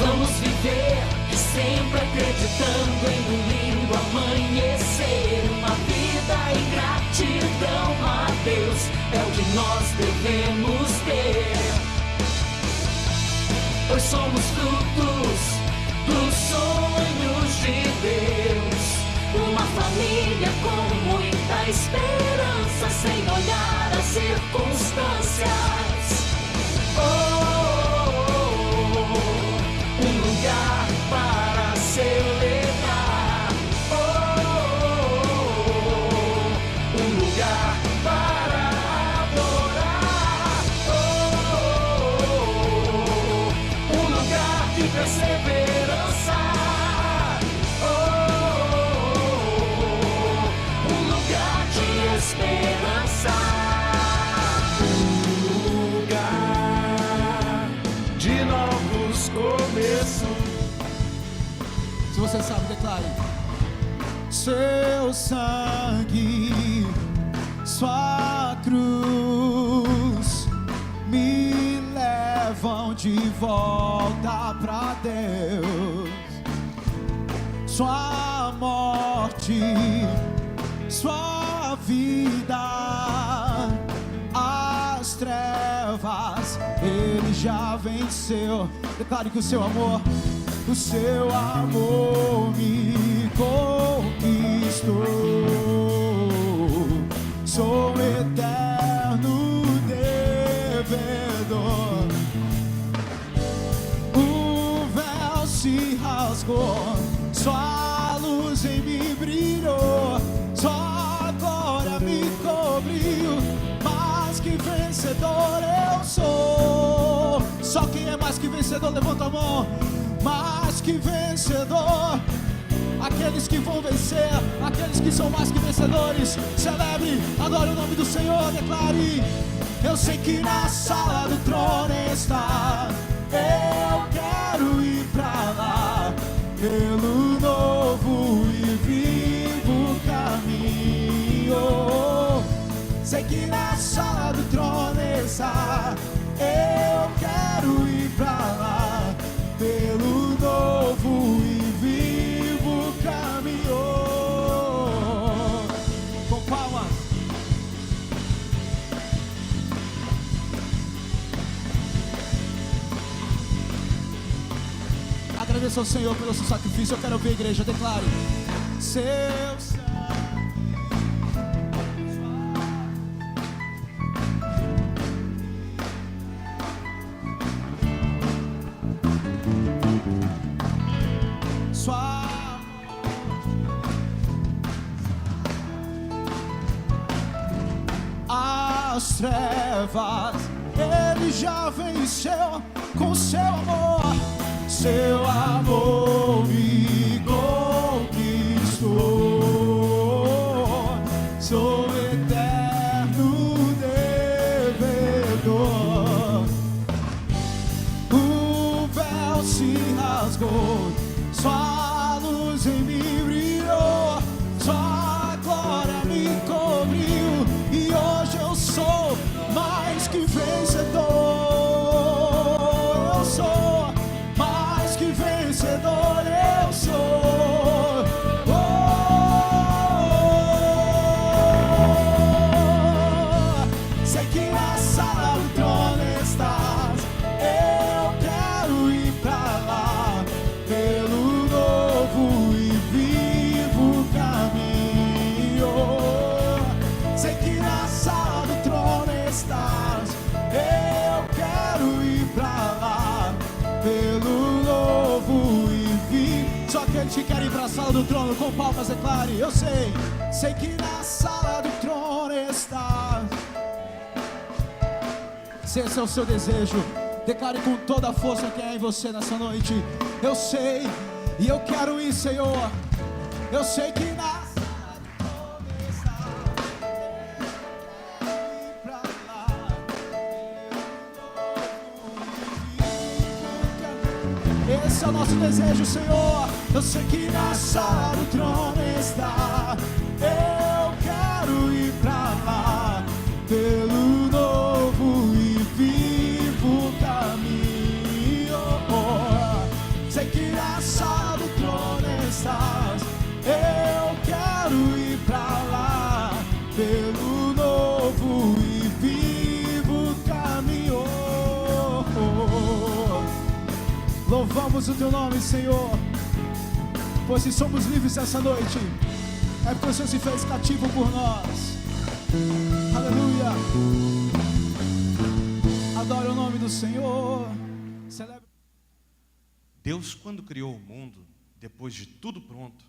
Vamos viver sempre acreditando em um lindo amanhecer. Uma vida em gratidão a Deus é o que nós devemos ter, pois somos frutos dos sonhos de Deus. Uma família com muita esperança, sem olhar as circunstâncias. Um lugar para celebrar. Um lugar para adorar. Um lugar de perseverança. Um lugar de esperança. Se você sabe, declare: seu sangue, sua cruz me levam de volta pra Deus. Sua morte, sua vida, as trevas Ele já venceu. Declare que o seu amor me conquistou. Sou eterno devedor. O véu se rasgou, sua luz em mim brilhou, sua glória me cobriu. Mais que vencedor eu sou. Só quem é mais que vencedor, levanta a mão. Mais que vencedor, aqueles que vão vencer, aqueles que são mais que vencedores. Celebre, adore o nome do Senhor, declare: eu sei que na sala do trono está. Eu quero ir pra lá, pelo novo e vivo caminho. Sei que na sala do trono está. Eu quero ir pra lá, pelo novo e vivo caminho. Com palmas. Agradeça ao Senhor pelo seu sacrifício. Eu quero ver a igreja, declare: seu as trevas Ele já venceu com seu amor. Seu amor me conquistou. Sou eterno devedor. O véu se rasgou, sua luz em mim brilhou, sua glória me cobriu. E hoje eu sou mais que vencedor. Eu sou mais que vencedor. Eu sou. Sei que na sala do trono estás. Eu quero ir pra lá, pelo novo e vivo caminho. Sei que na sala do trono estás. Eu quero ir pra lá, pelo novo e vivo. Só aqueles que querem ir pra sala do trono, com palmas declare: eu sei. Sei que na sala do trono estás. Se esse é o seu desejo, declare com toda a força que é em você nessa noite: eu sei e eu quero ir, Senhor. Eu sei que na sala do trono estás. Esse é o nosso desejo, Senhor. Eu sei que na sala do trono está. Eu quero ir pra lá, pelo novo e vivo caminho. Louvamos o teu nome, Senhor. Pois se somos livres essa noite, é porque o Senhor se fez cativo por nós. Aleluia. Adore o nome do Senhor. Celebre. Deus, quando criou o mundo, depois de tudo pronto,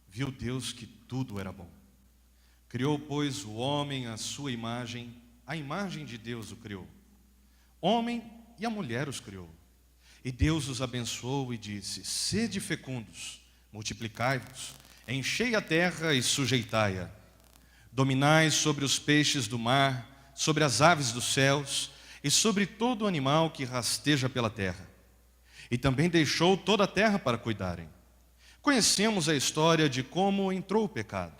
viu Deus que tudo era bom. Criou, pois, o homem à sua imagem, a imagem de Deus o criou. Homem e a mulher os criou. E Deus os abençoou e disse: sede fecundos, multiplicai-vos, enchei a terra e sujeitai-a. Dominai sobre os peixes do mar, sobre as aves dos céus e sobre todo animal que rasteja pela terra. E também deixou toda a terra para cuidarem. Conhecemos a história de como entrou o pecado.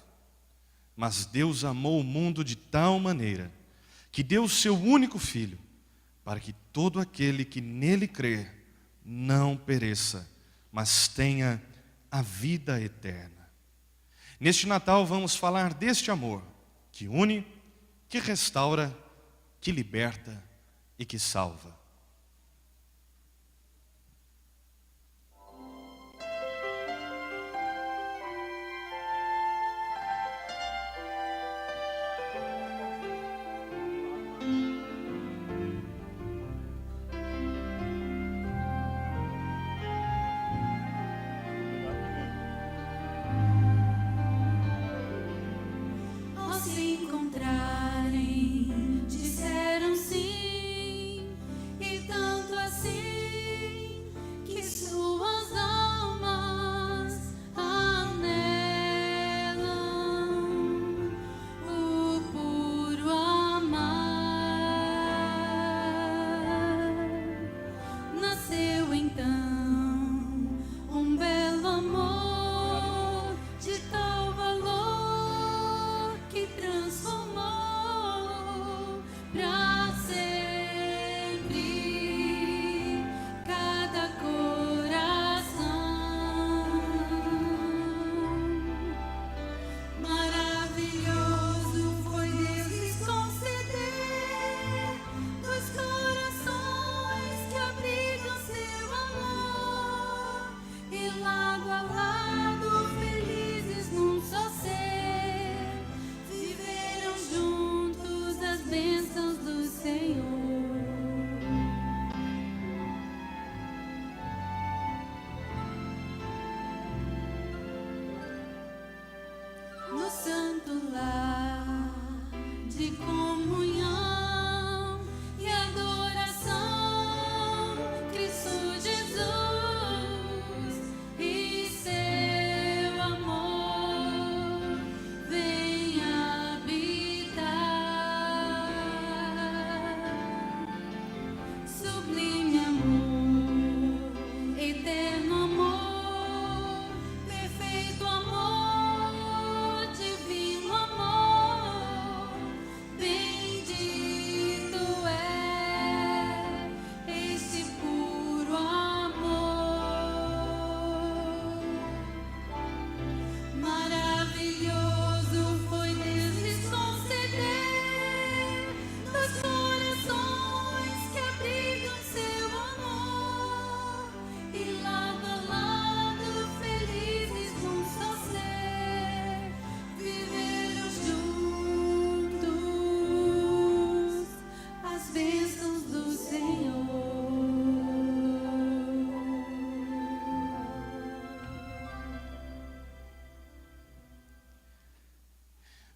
Mas Deus amou o mundo de tal maneira que deu o seu único Filho, para que todo aquele que nele crer não pereça, mas tenha a vida eterna. Neste Natal vamos falar deste amor que une, que restaura, que liberta e que salva.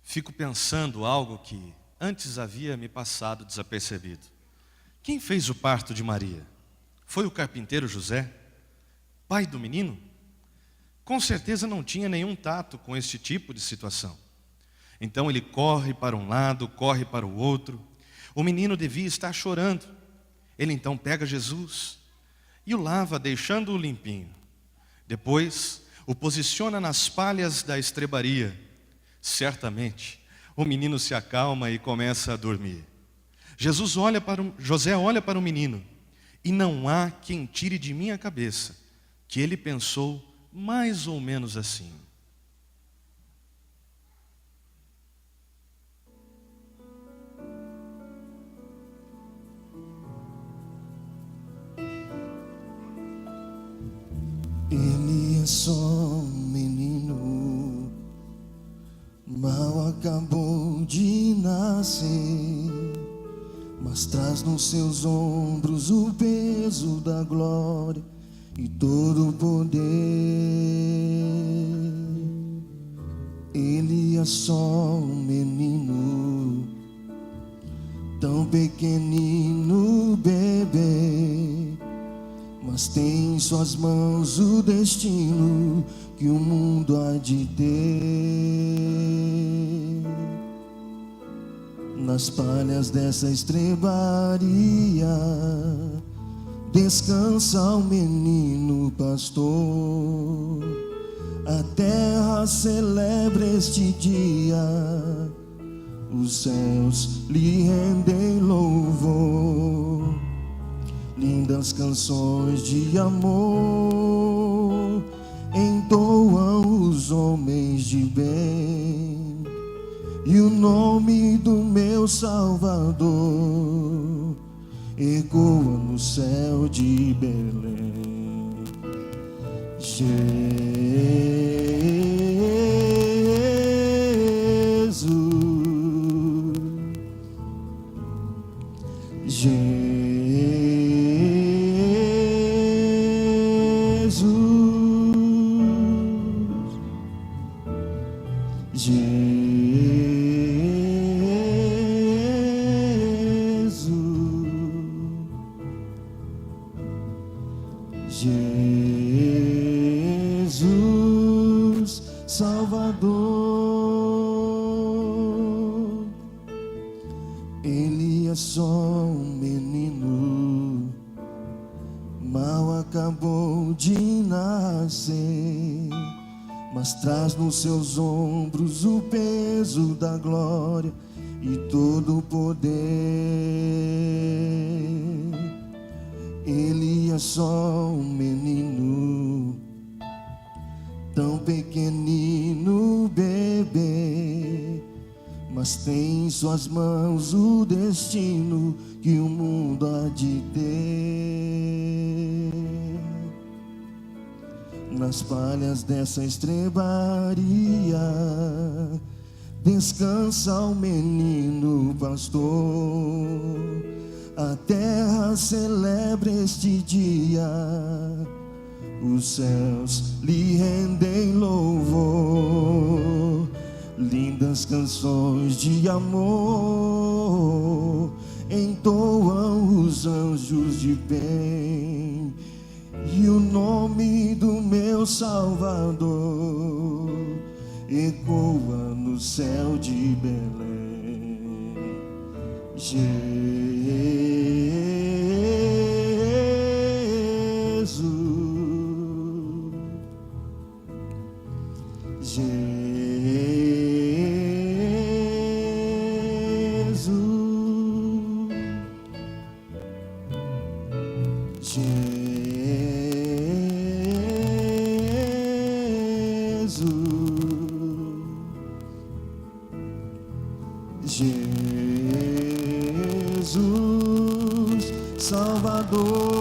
Fico pensando algo que antes havia me passado desapercebido. Quem fez o parto de Maria? Foi o carpinteiro José, pai do menino? Com certeza não tinha nenhum tato com este tipo de situação. Então ele corre para um lado, corre para o outro. O menino devia estar chorando. Ele então pega Jesus e o lava, deixando-o limpinho. Depois o posiciona nas palhas da estrebaria. Certamente, o menino se acalma e começa a dormir. José olha para o menino, e não há quem tire de minha cabeça que ele pensou mais ou menos assim: é só um menino, mal acabou de nascer, mas traz nos seus ombros o peso da glória e todo o poder. Ele é só um menino, tão pequenino, bebê, mas tem em suas mãos o destino que o mundo há de ter. Nas palhas dessa estrebaria descansa o menino pastor. A terra celebra este dia, os céus lhe rendem louvor. Lindas canções de amor entoam os homens de bem, e o nome do meu Salvador ecoa no céu de Belém. Jesus, Salvador. Ele é só um menino, mal acabou de nascer, mas traz nos seus ombros o peso da glória e todo o poder. Ele é só um menino, tão pequenino, bebê, mas tem em suas mãos o destino que o mundo há de ter. Nas palhas dessa estrebaria descansa o menino pastor. A terra celebra este dia, os céus lhe rendem louvor. Lindas canções de amor entoam os anjos de bem, e o nome do meu Salvador ecoa no céu de Belém. Jesus, Salvador.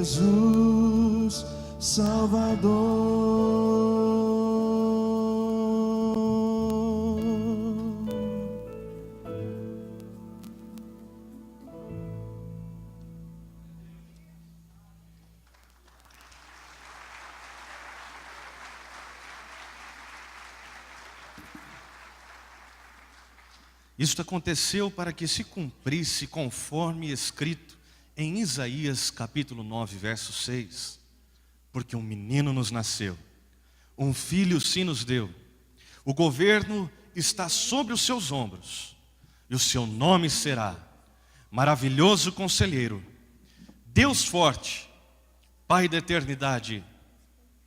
Jesus, Salvador. Isto aconteceu para que se cumprisse conforme escrito em Isaías capítulo 9, verso 6. Porque um menino nos nasceu, um filho se nos deu, o governo está sobre os seus ombros, e o seu nome será Maravilhoso Conselheiro, Deus forte, Pai da eternidade,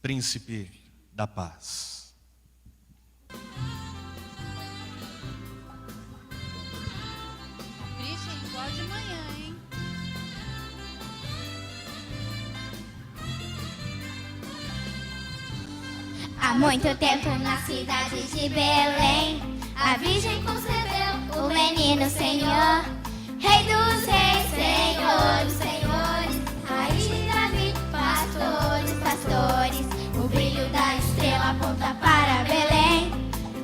Príncipe da paz. Christian, igual de manhã, hein? Há muito tempo na cidade de Belém, a Virgem concebeu o menino Senhor, Rei dos reis, Senhor dos senhores, Raiz de Davi, pastores, pastores. O brilho da estrela aponta para Belém,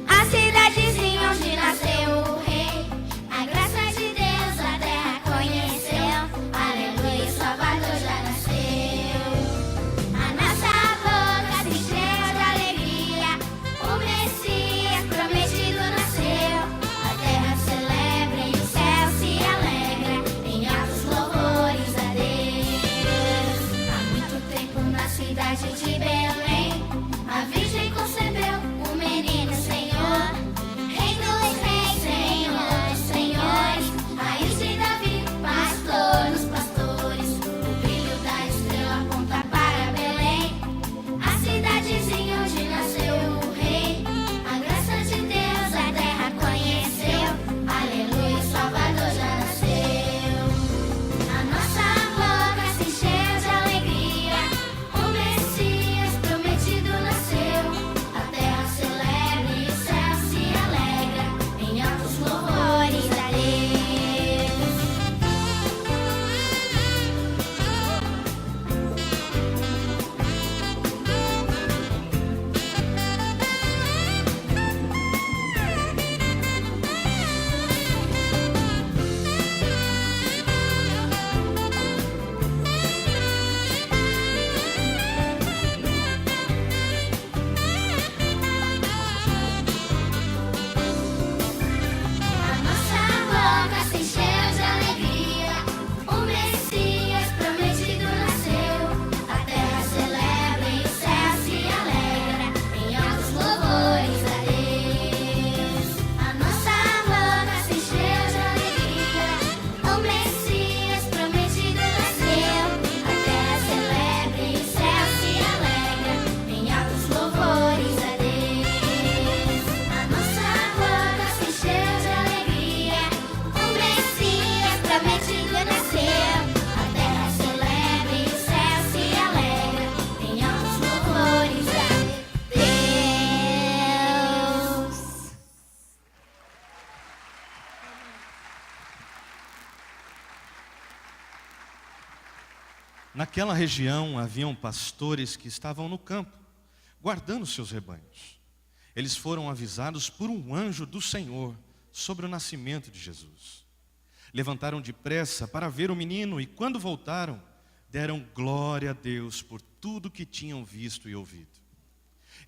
a cidadezinha onde nasceu o rei. A graça de Deus a terra conheceu, aleluia, o Salvador já nasceu. A nossa boca se encheu de alegria, o Messias prometido nasceu. A terra celebra e o céu se alegra, em altos louvores a Deus. Há muito tempo na cidade de Belém, a Virgem concebeu o menino Senhor, Rei dos reis, Senhor dos senhores, Raiz de Davi, pastor dos pastores. O brilho da estrela aponta para Belém, a cidadezinha onde nasceu o rei. A graça de Deus a terra conheceu, aleluia, o Salvador já nasceu. A nossa boca se encheu de alegria, o Messias prometido nasceu. A terra celebra e o céu se alegra, em altos louvores a Deus. A nossa boca se encheu de alegria, o Messias prometido nasceu. A terra celebra e o céu se alegra, em altos louvores a Deus. A nossa boca se encheu de alegria, o Messias prometido nasceu. A terra celebra e o céu se alegra, em altos louvores a Deus. A nossa boca se encheu de alegria, o Messias prometido nasceu. A terra celebra e o céu se alegra, em altos louvores a Deus. Naquela região haviam pastores que estavam no campo, guardando seus rebanhos. Eles foram avisados por um anjo do Senhor sobre o nascimento de Jesus. Levantaram depressa para ver o menino e, quando voltaram, deram glória a Deus por tudo que tinham visto e ouvido.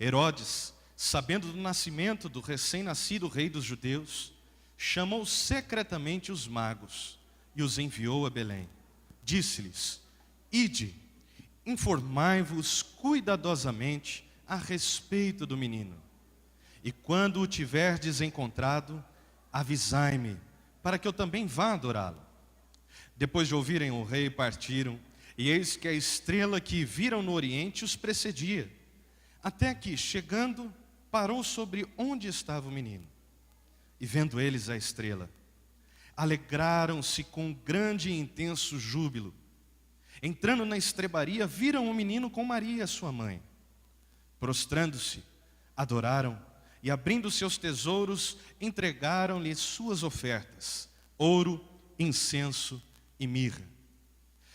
Herodes, sabendo do nascimento do recém-nascido rei dos judeus, chamou secretamente os magos e os enviou a Belém. Disse-lhes: Ide, informai-vos cuidadosamente a respeito do menino. E quando o tiverdes encontrado, avisai-me, para que eu também vá adorá-lo. Depois de ouvirem o rei, partiram, e eis que a estrela que viram no oriente os precedia, até que, chegando, parou sobre onde estava o menino. E vendo eles a estrela, alegraram-se com grande e intenso júbilo. Entrando na estrebaria, viram o menino com Maria, sua mãe. Prostrando-se, adoraram e, abrindo seus tesouros, entregaram-lhe suas ofertas: ouro, incenso e mirra.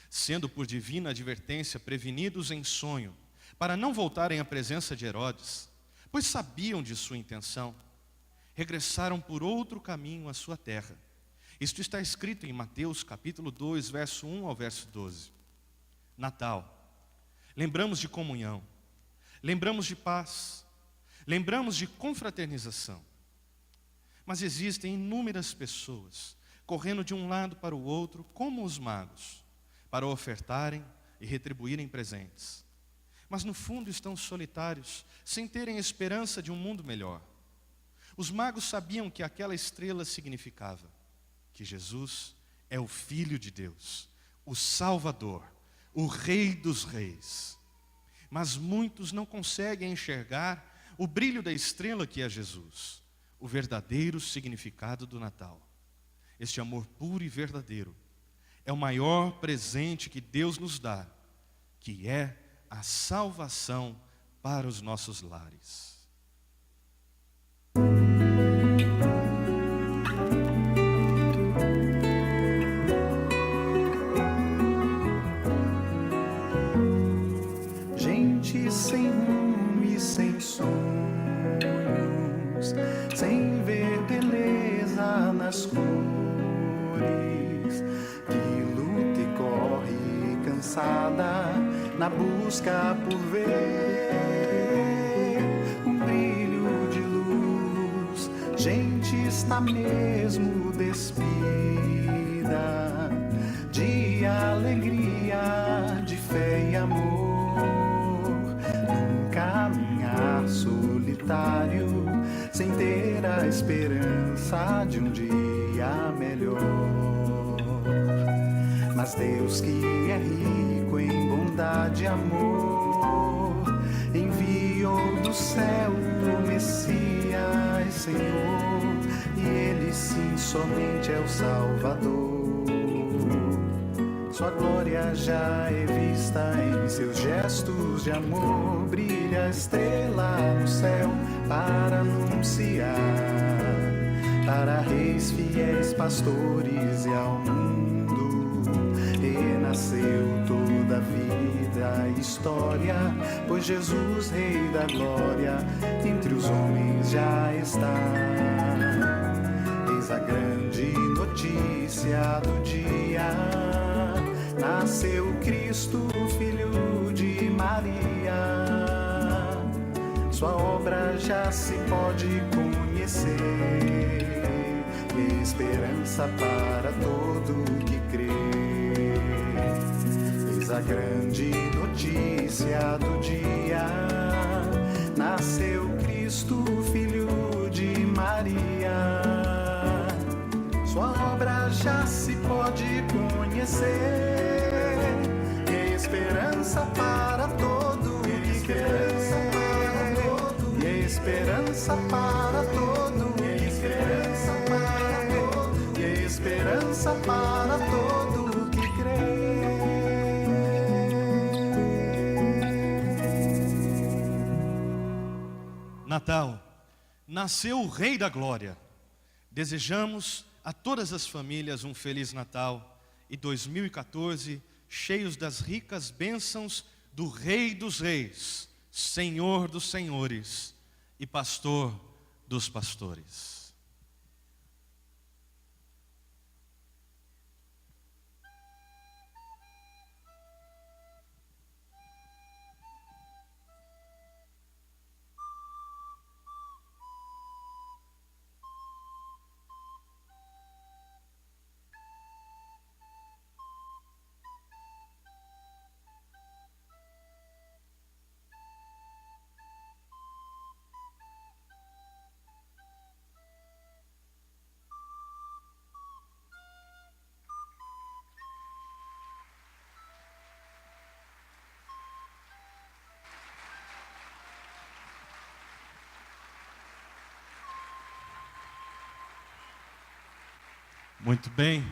Sendo por divina advertência prevenidos em sonho, para não voltarem à presença de Herodes, pois sabiam de sua intenção, regressaram por outro caminho à sua terra. Isto está escrito em Mateus capítulo 2, verso 1 ao verso 12. Natal. Lembramos de comunhão, lembramos de paz, lembramos de confraternização. Mas existem inúmeras pessoas correndo de um lado para o outro, como os magos, para ofertarem e retribuírem presentes. Mas no fundo estão solitários, sem terem esperança de um mundo melhor. Os magos sabiam que aquela estrela significava que Jesus é o Filho de Deus, o Salvador, o Rei dos Reis. Mas muitos não conseguem enxergar o brilho da estrela que é Jesus, o verdadeiro significado do Natal. Este amor puro e verdadeiro é o maior presente que Deus nos dá, que é a salvação para os nossos lares. Gente sem rumo e sem sonhos, sem ver beleza nas cores, que luta e corre cansada na busca por ver um brilho de luz. Gente está mesmo despida de alegria, de fé e amor, num caminhar solitário, sem ter a esperança de um dia melhor. Mas Deus, que é rico em bondade e amor, enviou do céu o Messias, Senhor, e Ele sim somente é o Salvador. Sua glória já é vista em seus gestos de amor, brilha a estrela no céu para anunciar, para reis fiéis, pastores e ao mundo, renasceu toda a vida e história, pois Jesus, Rei da glória, entre os homens já está. Eis a grande notícia do dia: nasceu Cristo, Filho de Maria. Sua obra já se pode conhecer, e esperança para todo que crê. Eis a grande notícia do dia: nasceu Cristo, Filho de Maria. Sua obra já se pode conhecer, e esperança para todo que crê. E esperança para todo que crê. E esperança para todo que crê. Natal, nasceu o Rei da Glória. Desejamos a todas as famílias um Feliz Natal e 2014 cheios das ricas bênçãos do Rei dos Reis, Senhor dos Senhores e Pastor dos Pastores. Muito bem,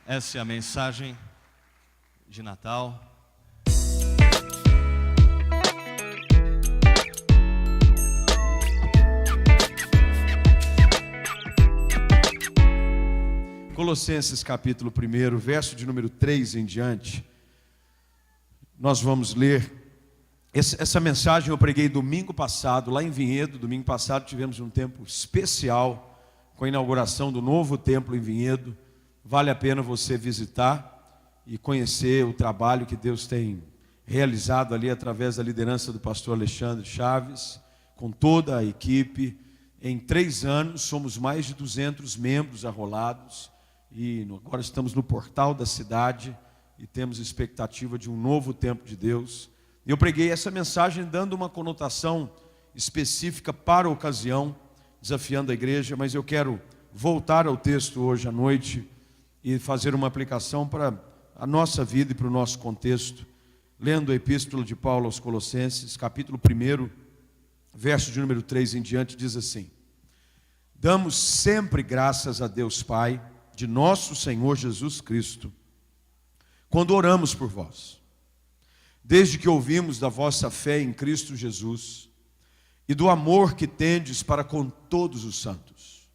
essa é a mensagem de Natal. Colossenses capítulo 1, verso de número 3 em diante, nós vamos ler. Essa mensagem eu preguei domingo passado, lá em Vinhedo. Domingo passado tivemos um tempo especial com a inauguração do novo templo em Vinhedo. Vale a pena você visitar e conhecer o trabalho que Deus tem realizado ali através da liderança do pastor Alexandre Chaves, com toda a equipe. Em 3 anos somos mais de 200 membros arrolados e agora estamos no portal da cidade e temos expectativa de um novo templo de Deus. Eu preguei essa mensagem dando uma conotação específica para a ocasião, desafiando a igreja, mas eu quero voltar ao texto hoje à noite e fazer uma aplicação para a nossa vida e para o nosso contexto, lendo a epístola de Paulo aos Colossenses, capítulo 1, verso de número 3 em diante, diz assim: damos sempre graças a Deus Pai, de nosso Senhor Jesus Cristo, quando oramos por vós, desde que ouvimos da vossa fé em Cristo Jesus e do amor que tendes para com todos os santos,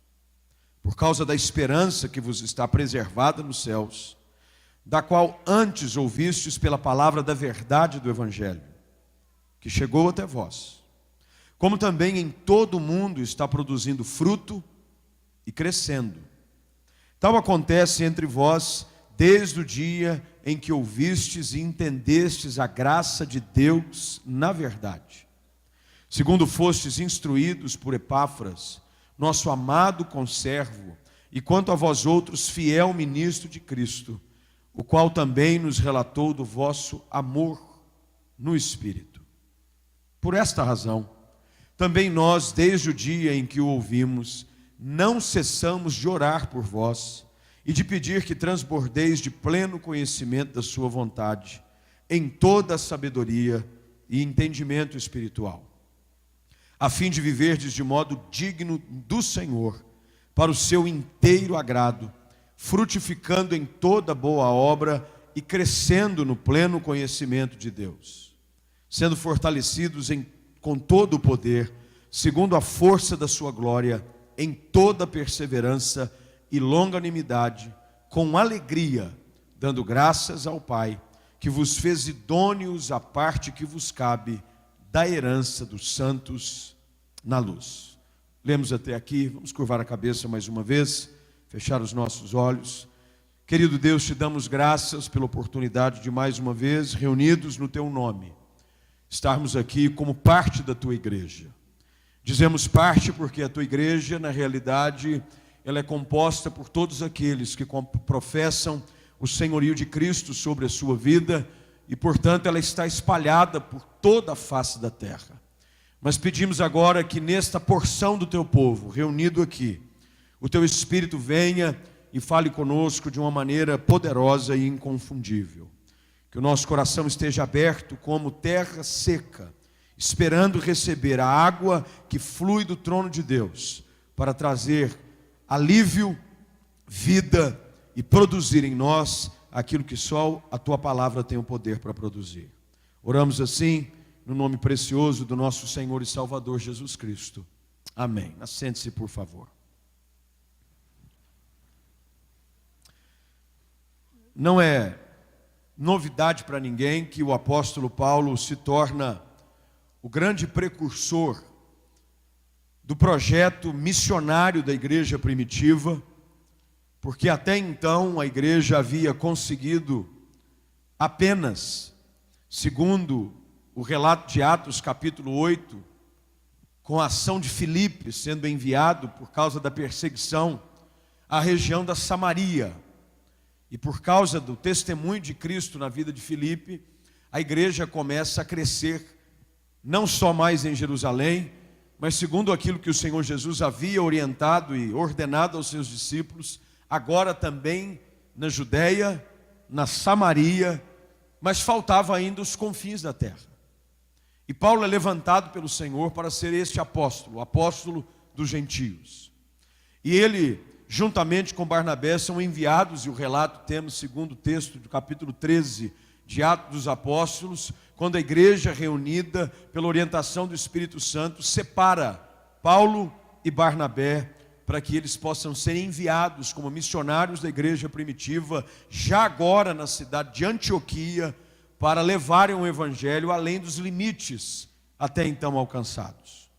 por causa da esperança que vos está preservada nos céus, da qual antes ouvistes pela palavra da verdade do Evangelho, que chegou até vós, como também em todo o mundo está produzindo fruto e crescendo. Tal acontece entre vós desde o dia em que ouvistes e entendestes a graça de Deus na verdade, segundo fostes instruídos por Epáfras, nosso amado conservo, e quanto a vós outros, fiel ministro de Cristo, o qual também nos relatou do vosso amor no Espírito. Por esta razão, também nós, desde o dia em que o ouvimos, não cessamos de orar por vós e de pedir que transbordeis de pleno conhecimento da sua vontade, em toda a sabedoria e entendimento espiritual, a fim de viverdes de modo digno do Senhor, para o seu inteiro agrado, frutificando em toda boa obra e crescendo no pleno conhecimento de Deus, sendo fortalecidos com todo o poder, segundo a força da sua glória, em toda perseverança e longanimidade, com alegria, dando graças ao Pai, que vos fez idôneos à parte que vos cabe da herança dos santos na luz. Lemos até aqui, vamos curvar a cabeça mais uma vez, fechar os nossos olhos. Querido Deus, te damos graças pela oportunidade de mais uma vez, reunidos no teu nome, estarmos aqui como parte da tua igreja. Dizemos parte porque a tua igreja, na realidade, ela é composta por todos aqueles que professam o senhorio de Cristo sobre a sua vida e, portanto, ela está espalhada por toda a face da terra. Mas pedimos agora que nesta porção do teu povo, reunido aqui, o teu Espírito venha e fale conosco de uma maneira poderosa e inconfundível. Que o nosso coração esteja aberto como terra seca, esperando receber a água que flui do trono de Deus, para trazer alívio, vida e produzir em nós aquilo que só a tua palavra tem o poder para produzir. Oramos assim, no nome precioso do nosso Senhor e Salvador Jesus Cristo. Amém. Assente-se, por favor. Não é novidade para ninguém que o apóstolo Paulo se torna o grande precursor do projeto missionário da igreja primitiva, porque até então a igreja havia conseguido apenas, segundo o relato de Atos capítulo 8, com a ação de Filipe sendo enviado por causa da perseguição à região da Samaria, e por causa do testemunho de Cristo na vida de Filipe, a igreja começa a crescer, não só mais em Jerusalém, mas segundo aquilo que o Senhor Jesus havia orientado e ordenado aos seus discípulos, agora também na Judéia, na Samaria, mas faltava ainda os confins da terra. E Paulo é levantado pelo Senhor para ser este apóstolo, o apóstolo dos gentios. E ele, juntamente com Barnabé, são enviados, e o relato temos segundo o texto do capítulo 13 de Atos dos Apóstolos, quando a igreja reunida pela orientação do Espírito Santo separa Paulo e Barnabé para que eles possam ser enviados como missionários da igreja primitiva, já agora na cidade de Antioquia, para levarem o evangelho além dos limites até então alcançados.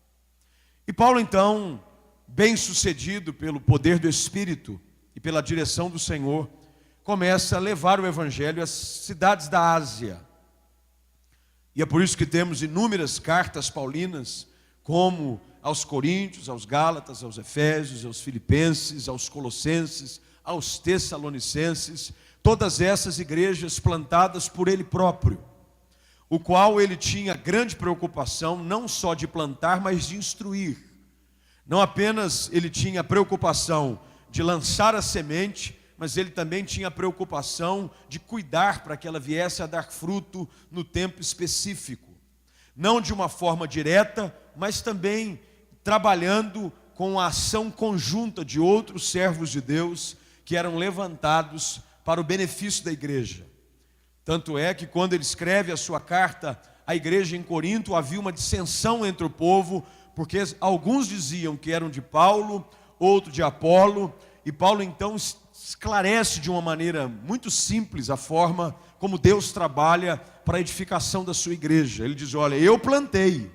E Paulo então, bem sucedido pelo poder do Espírito e pela direção do Senhor, começa a levar o evangelho às cidades da Ásia. E é por isso que temos inúmeras cartas paulinas, como aos Coríntios, aos Gálatas, aos Efésios, aos Filipenses, aos Colossenses, aos Tessalonicenses, todas essas igrejas plantadas por ele próprio, o qual ele tinha grande preocupação, não só de plantar, mas de instruir. Não apenas ele tinha preocupação de lançar a semente, mas ele também tinha a preocupação de cuidar para que ela viesse a dar fruto no tempo específico. Não de uma forma direta, mas também trabalhando com a ação conjunta de outros servos de Deus que eram levantados para o benefício da igreja. Tanto é que quando ele escreve a sua carta à igreja em Corinto, havia uma dissensão entre o povo, porque alguns diziam que eram de Paulo, outros de Apolo, e Paulo então esclarece de uma maneira muito simples a forma como Deus trabalha para a edificação da sua igreja. Ele diz: olha, eu plantei,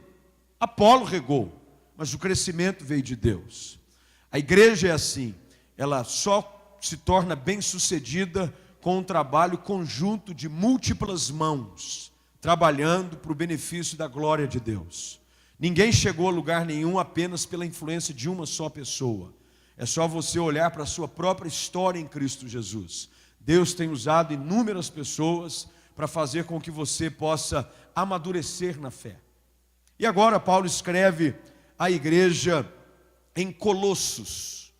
Apolo regou, mas o crescimento veio de Deus. A igreja é assim, ela só se torna bem-sucedida com um trabalho conjunto de múltiplas mãos, trabalhando para o benefício da glória de Deus. Ninguém chegou a lugar nenhum apenas pela influência de uma só pessoa. É só você olhar para a sua própria história em Cristo Jesus. Deus tem usado inúmeras pessoas para fazer com que você possa amadurecer na fé. E agora Paulo escreve à igreja em Colossos.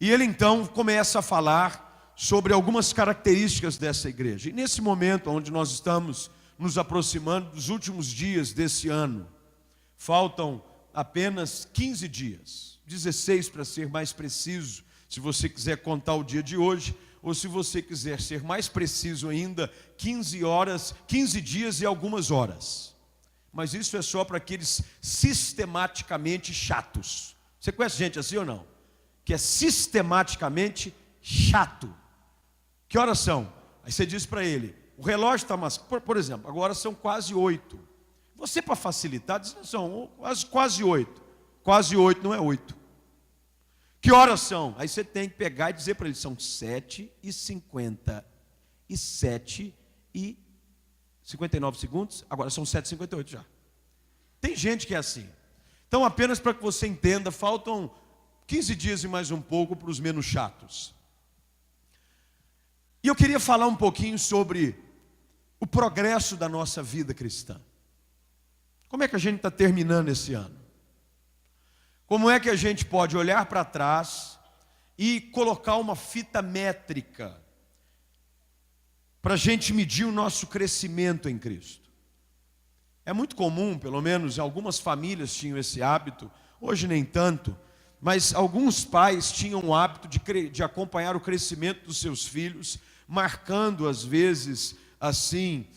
E ele então começa a falar sobre algumas características dessa igreja. E nesse momento onde nós estamos nos aproximando dos últimos dias desse ano, faltam apenas 15 dias, 16 para ser mais preciso, se você quiser contar o dia de hoje, ou se você quiser ser mais preciso ainda, 15 dias e algumas horas. Mas isso é só para aqueles sistematicamente chatos. Você conhece gente assim ou não? Que é sistematicamente chato. Que horas são? Aí você diz para ele, o relógio está por exemplo, agora são quase 8. Você, para facilitar, diz, são quase 8. Quase 8 não é 8. Que horas são? Aí você tem que pegar e dizer para ele, são 7h57 e 59 segundos, agora são 7h58 já. Tem gente que é assim. Então, apenas para que você entenda, faltam 15 dias e mais um pouco para os menos chatos. E eu queria falar um pouquinho sobre o progresso da nossa vida cristã. Como é que a gente está terminando esse ano? Como é que a gente pode olhar para trás e colocar uma fita métrica para a gente medir o nosso crescimento em Cristo? É muito comum, pelo menos algumas famílias tinham esse hábito, hoje nem tanto, mas alguns pais tinham o hábito de acompanhar o crescimento dos seus filhos, marcando às vezes assim,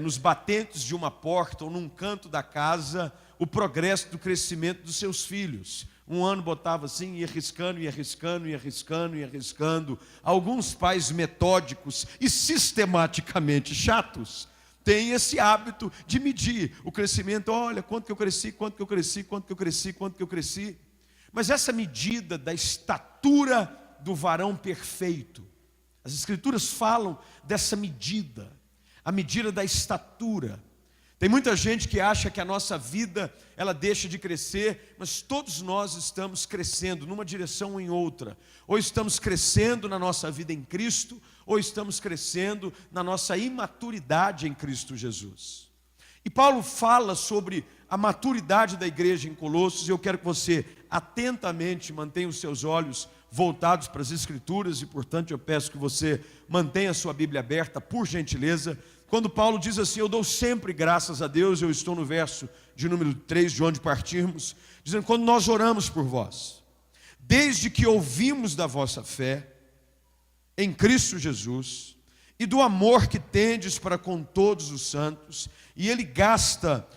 nos batentes de uma porta ou num canto da casa, o progresso do crescimento dos seus filhos. Um ano botava assim, ia riscando, ia riscando, ia riscando, ia riscando. Alguns pais metódicos e sistematicamente chatos têm esse hábito de medir o crescimento. Olha, quanto que eu cresci, quanto que eu cresci, quanto que eu cresci, quanto que eu cresci. Mas essa medida da estatura do varão perfeito, as Escrituras falam dessa medida, a medida da estatura. Tem muita gente que acha que a nossa vida, ela deixa de crescer, mas todos nós estamos crescendo numa direção ou em outra. Ou estamos crescendo na nossa vida em Cristo, ou estamos crescendo na nossa imaturidade em Cristo Jesus. E Paulo fala sobre a maturidade da igreja em Colossos, e eu quero que você atentamente mantenha os seus olhos voltados para as Escrituras, e portanto eu peço que você mantenha a sua Bíblia aberta, por gentileza. Quando Paulo diz assim, eu dou sempre graças a Deus, eu estou no verso de número 3, de onde partirmos, dizendo, quando nós oramos por vós, desde que ouvimos da vossa fé em Cristo Jesus, e do amor que tendes para com todos os santos, e ele gasta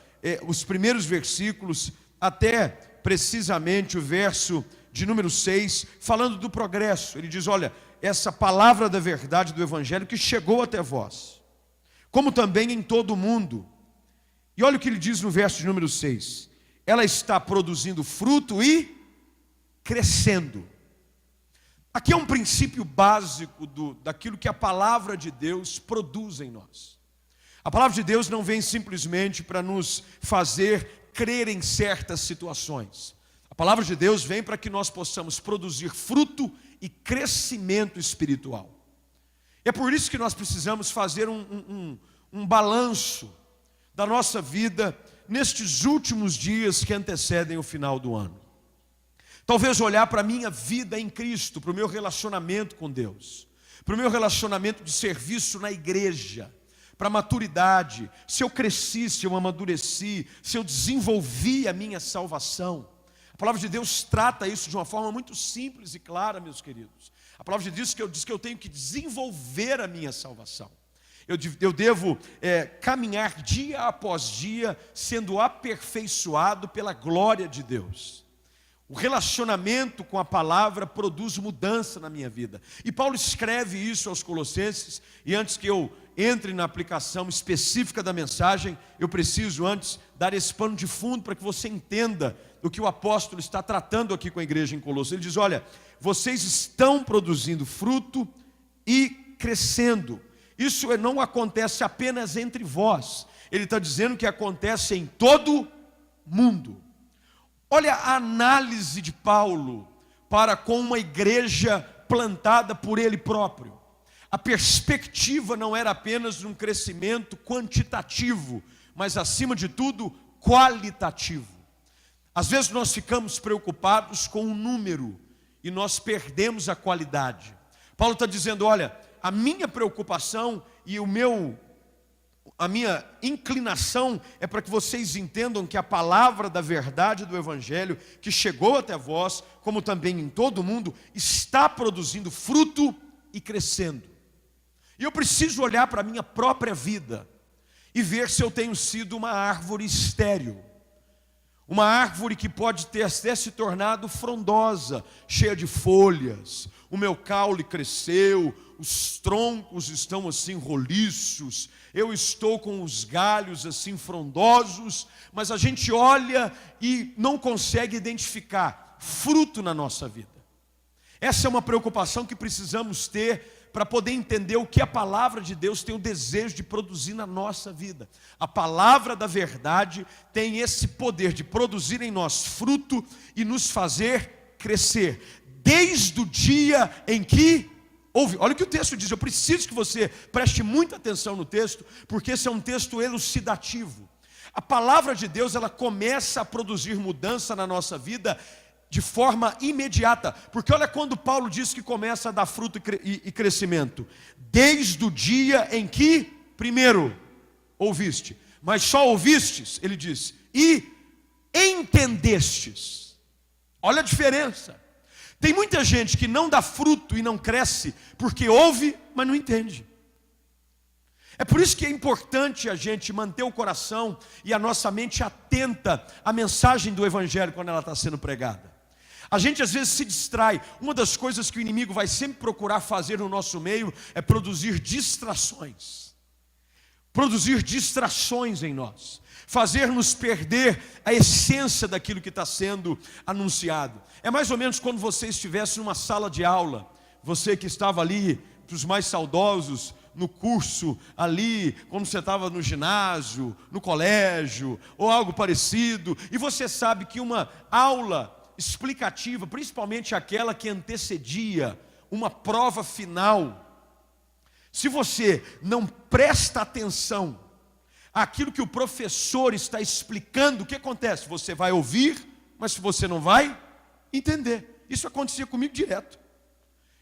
os primeiros versículos, até precisamente o verso de número 6, falando do progresso. Ele diz, olha, essa palavra da verdade do Evangelho que chegou até vós, como também em todo o mundo. E olha o que ele diz no verso de número 6. Ela está produzindo fruto e crescendo. Aqui é um princípio básico daquilo que a palavra de Deus produz em nós. A palavra de Deus não vem simplesmente para nos fazer crer em certas situações. A palavra de Deus vem para que nós possamos produzir fruto e crescimento espiritual. É por isso que nós precisamos fazer um balanço da nossa vida nestes últimos dias que antecedem o final do ano. Talvez olhar para a minha vida em Cristo, para o meu relacionamento com Deus, para o meu relacionamento de serviço na igreja, para a maturidade, se eu cresci, se eu amadureci, se eu desenvolvi a minha salvação. A palavra de Deus trata isso de uma forma muito simples e clara, meus queridos. A palavra de Deus diz que eu tenho que desenvolver a minha salvação. Eu devo caminhar dia após dia, sendo aperfeiçoado pela glória de Deus. O relacionamento com a palavra produz mudança na minha vida. E Paulo escreve isso aos Colossenses. E antes que eu entre na aplicação específica da mensagem, eu preciso antes dar esse pano de fundo para que você entenda do que o apóstolo está tratando aqui com a igreja em Colossos. Ele diz: olha, vocês estão produzindo fruto e crescendo. Isso não acontece apenas entre vós. Ele está dizendo que acontece em todo mundo. Olha a análise de Paulo para com uma igreja plantada por ele próprio. A perspectiva não era apenas de um crescimento quantitativo, mas acima de tudo, qualitativo. Às vezes nós ficamos preocupados com o número e nós perdemos a qualidade. Paulo está dizendo: olha, a minha preocupação e a minha inclinação é para que vocês entendam que a palavra da verdade do Evangelho, que chegou até vós, como também em todo o mundo, está produzindo fruto e crescendo. E eu preciso olhar para a minha própria vida e ver se eu tenho sido uma árvore estéril. Uma árvore que pode ter até se tornado frondosa, cheia de folhas. O meu caule cresceu, os troncos estão assim roliços, eu estou com os galhos assim frondosos, mas a gente olha e não consegue identificar fruto na nossa vida. Essa é uma preocupação que precisamos ter para poder entender o que a palavra de Deus tem o desejo de produzir na nossa vida. A palavra da verdade tem esse poder de produzir em nós fruto e nos fazer crescer. Desde o dia em que ouve, olha o que o texto diz. Eu preciso que você preste muita atenção no texto, porque esse é um texto elucidativo. A palavra de Deus, ela começa a produzir mudança na nossa vida de forma imediata, porque olha quando Paulo diz que começa a dar fruto e crescimento: desde o dia em que, primeiro, ouviste, mas só ouvistes, ele diz, e entendestes. Olha a diferença. Tem muita gente que não dá fruto e não cresce, porque ouve, mas não entende. É por isso que é importante a gente manter o coração e a nossa mente atenta à mensagem do Evangelho quando ela está sendo pregada. A gente às vezes se distrai. Uma das coisas que o inimigo vai sempre procurar fazer no nosso meio é produzir distrações. Produzir distrações em nós. Fazer-nos perder a essência daquilo que está sendo anunciado. É mais ou menos quando você estivesse numa sala de aula. Você que estava ali, dos mais saudosos, no curso ali, quando você estava no ginásio, no colégio, ou algo parecido. E você sabe que uma aula explicativa, principalmente aquela que antecedia uma prova final, se você não presta atenção àquilo que o professor está explicando, o que acontece? Você vai ouvir, mas você não vai entender. Isso acontecia comigo direto.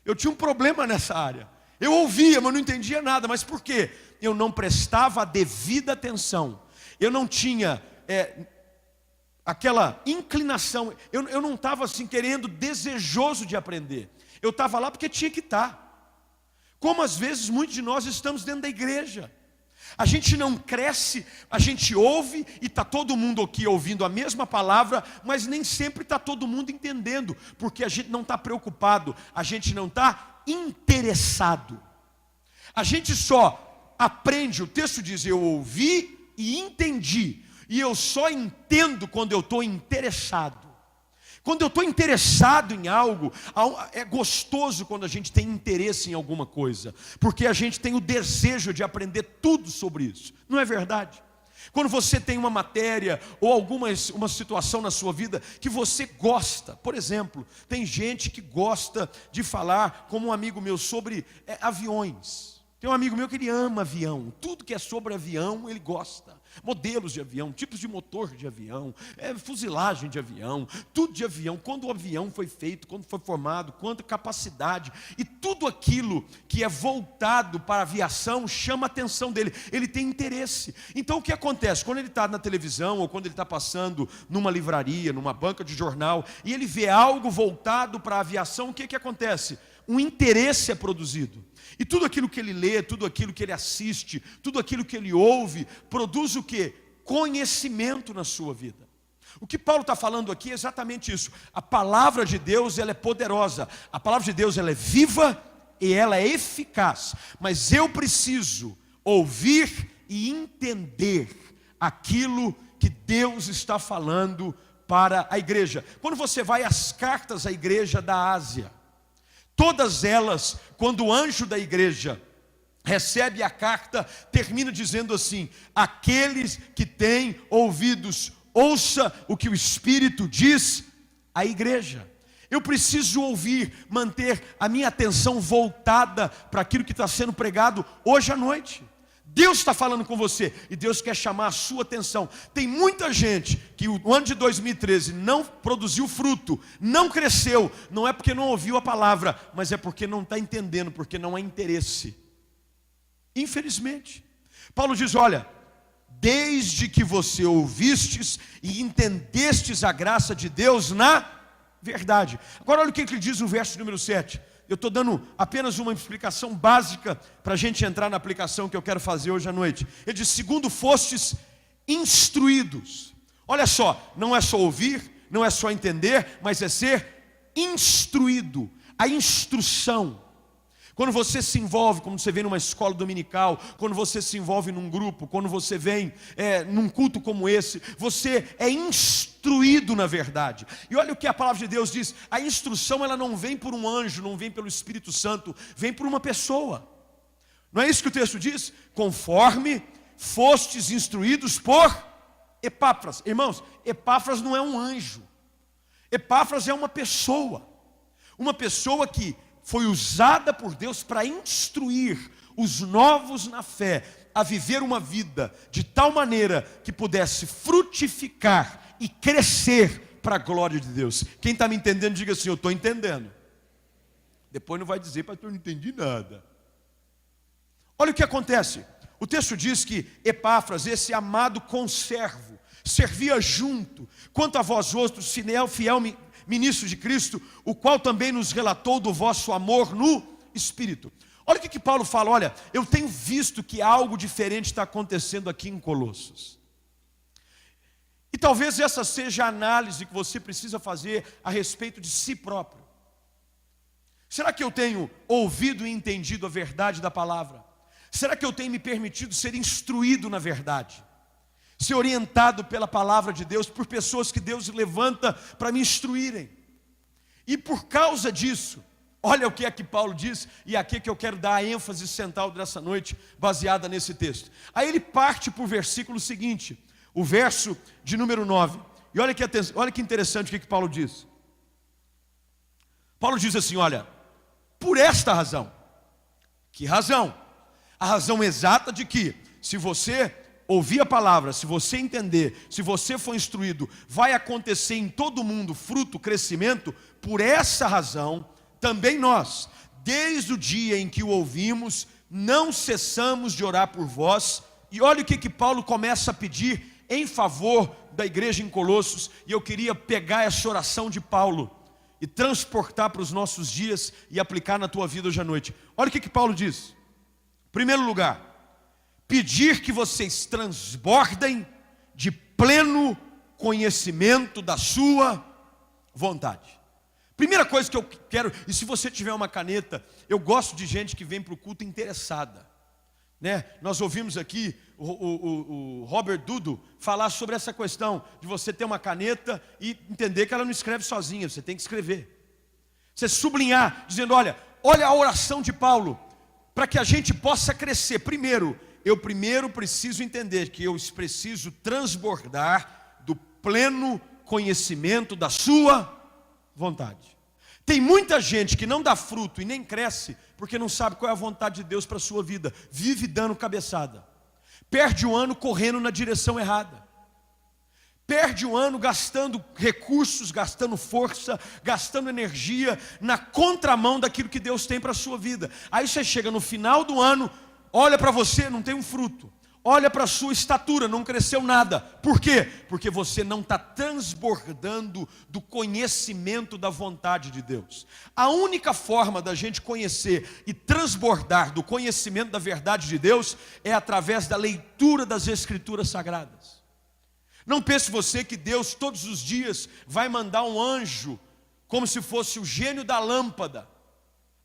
Eu tinha um problema nessa área. Eu ouvia, mas não entendia nada. Mas por quê? Eu não prestava a devida atenção. Eu não tinha aquela inclinação, eu não estava assim querendo, desejoso de aprender. Eu estava lá porque tinha que estar. Como às vezes muitos de nós estamos dentro da igreja. A gente não cresce, a gente ouve e está todo mundo aqui ouvindo a mesma palavra, mas nem sempre está todo mundo entendendo, porque a gente não está preocupado, a gente não está interessado. A gente só aprende, o texto diz, eu ouvi e entendi. E eu só entendo quando eu estou interessado. Quando eu estou interessado em algo, é gostoso quando a gente tem interesse em alguma coisa, porque a gente tem o desejo de aprender tudo sobre isso. Não é verdade? Quando você tem uma matéria ou uma situação na sua vida que você gosta, por exemplo, tem gente que gosta de falar, como um amigo meu, sobre aviões. Tem um amigo meu que ele ama avião, tudo que é sobre avião ele gosta. Modelos de avião, tipos de motor de avião, fuzilagem de avião, tudo de avião, quando o avião foi feito, quando foi formado, quanta capacidade. E tudo aquilo que é voltado para a aviação chama a atenção dele, ele tem interesse. Então o que acontece? Quando ele está na televisão, ou quando ele está passando numa livraria, numa banca de jornal, e ele vê algo voltado para a aviação, o que acontece? Um interesse é produzido. E tudo aquilo que ele lê, tudo aquilo que ele assiste, tudo aquilo que ele ouve, produz o quê? Conhecimento na sua vida. O que Paulo está falando aqui é exatamente isso. A palavra de Deus, ela é poderosa. A palavra de Deus, ela é viva e ela é eficaz. Mas eu preciso ouvir e entender aquilo que Deus está falando para a igreja. Quando você vai às cartas à igreja da Ásia, todas elas, quando o anjo da igreja recebe a carta, termina dizendo assim: aqueles que têm ouvidos, ouça o que o Espírito diz à igreja. Eu preciso ouvir, manter a minha atenção voltada para aquilo que está sendo pregado hoje à noite. Deus está falando com você e Deus quer chamar a sua atenção. Tem muita gente que o ano de 2013 não produziu fruto, não cresceu, não é porque não ouviu a palavra, mas é porque não está entendendo, porque não há interesse. Infelizmente. Paulo diz: olha, desde que você ouvistes e entendestes a graça de Deus na verdade. Agora olha o que ele diz no verso número 7. Eu estou dando apenas uma explicação básica para a gente entrar na aplicação que eu quero fazer hoje à noite. Ele diz: segundo fostes instruídos. Olha só, não é só ouvir, não é só entender, mas é ser instruído. A instrução. Quando você se envolve, como você vem numa escola dominical, quando você se envolve num grupo, quando você vem num culto como esse, você é instruído na verdade. E olha o que a palavra de Deus diz: a instrução, ela não vem por um anjo, não vem pelo Espírito Santo, vem por uma pessoa. Não é isso que o texto diz? Conforme fostes instruídos por Epáfras. Irmãos, Epáfras não é um anjo. Epáfras é uma pessoa que foi usada por Deus para instruir os novos na fé a viver uma vida de tal maneira que pudesse frutificar e crescer para a glória de Deus. Quem está me entendendo, diga assim: eu estou entendendo. Depois não vai dizer: pastor, não entendi nada. Olha o que acontece. O texto diz que Epáfras, esse amado conservo, servia junto, quanto a vós outros, fiel ministro de Cristo, o qual também nos relatou do vosso amor no Espírito. Olha o que Paulo fala: olha, eu tenho visto que algo diferente está acontecendo aqui em Colossos. E talvez essa seja a análise que você precisa fazer a respeito de si próprio. Será que eu tenho ouvido e entendido a verdade da palavra? Será que eu tenho me permitido ser instruído na verdade? Ser orientado pela palavra de Deus, por pessoas que Deus levanta para me instruírem. E por causa disso, olha o que é que Paulo diz, e aqui é que eu quero dar a ênfase central dessa noite, baseada nesse texto. Aí ele parte para o versículo seguinte, o verso de número 9. E olha que interessante o que Paulo diz. Paulo diz assim: olha, por esta razão. Que razão? A razão exata de que, se você ouvir a palavra, se você entender, se você for instruído, vai acontecer em todo mundo fruto, crescimento. Por essa razão, também nós, desde o dia em que o ouvimos, não cessamos de orar por vós. E olha o que Paulo começa a pedir em favor da igreja em Colossos. E eu queria pegar essa oração de Paulo e transportar para os nossos dias e aplicar na tua vida hoje à noite. Olha o que Paulo diz. Em primeiro lugar, pedir que vocês transbordem de pleno conhecimento da sua vontade. Primeira coisa que eu quero, e se você tiver uma caneta, eu gosto de gente que vem para o culto interessada, né? Nós ouvimos aqui o Robert Dudo falar sobre essa questão de você ter uma caneta e entender que ela não escreve sozinha, você tem que escrever. Você sublinhar, dizendo: olha a oração de Paulo, para que a gente possa crescer. Eu preciso entender que eu preciso transbordar do pleno conhecimento da sua vontade. Tem muita gente que não dá fruto e nem cresce porque não sabe qual é a vontade de Deus para a sua vida. Vive dando cabeçada. Perde o ano correndo na direção errada. Perde o ano gastando recursos, gastando força, gastando energia na contramão daquilo que Deus tem para a sua vida. Aí você chega no final do ano, olha para você, não tem um fruto. Olha para a sua estatura, não cresceu nada. Por quê? Porque você não está transbordando do conhecimento da vontade de Deus. A única forma da gente conhecer e transbordar do conhecimento da verdade de Deus é através da leitura das Escrituras Sagradas. Não pense você que Deus todos os dias vai mandar um anjo, como se fosse o gênio da lâmpada,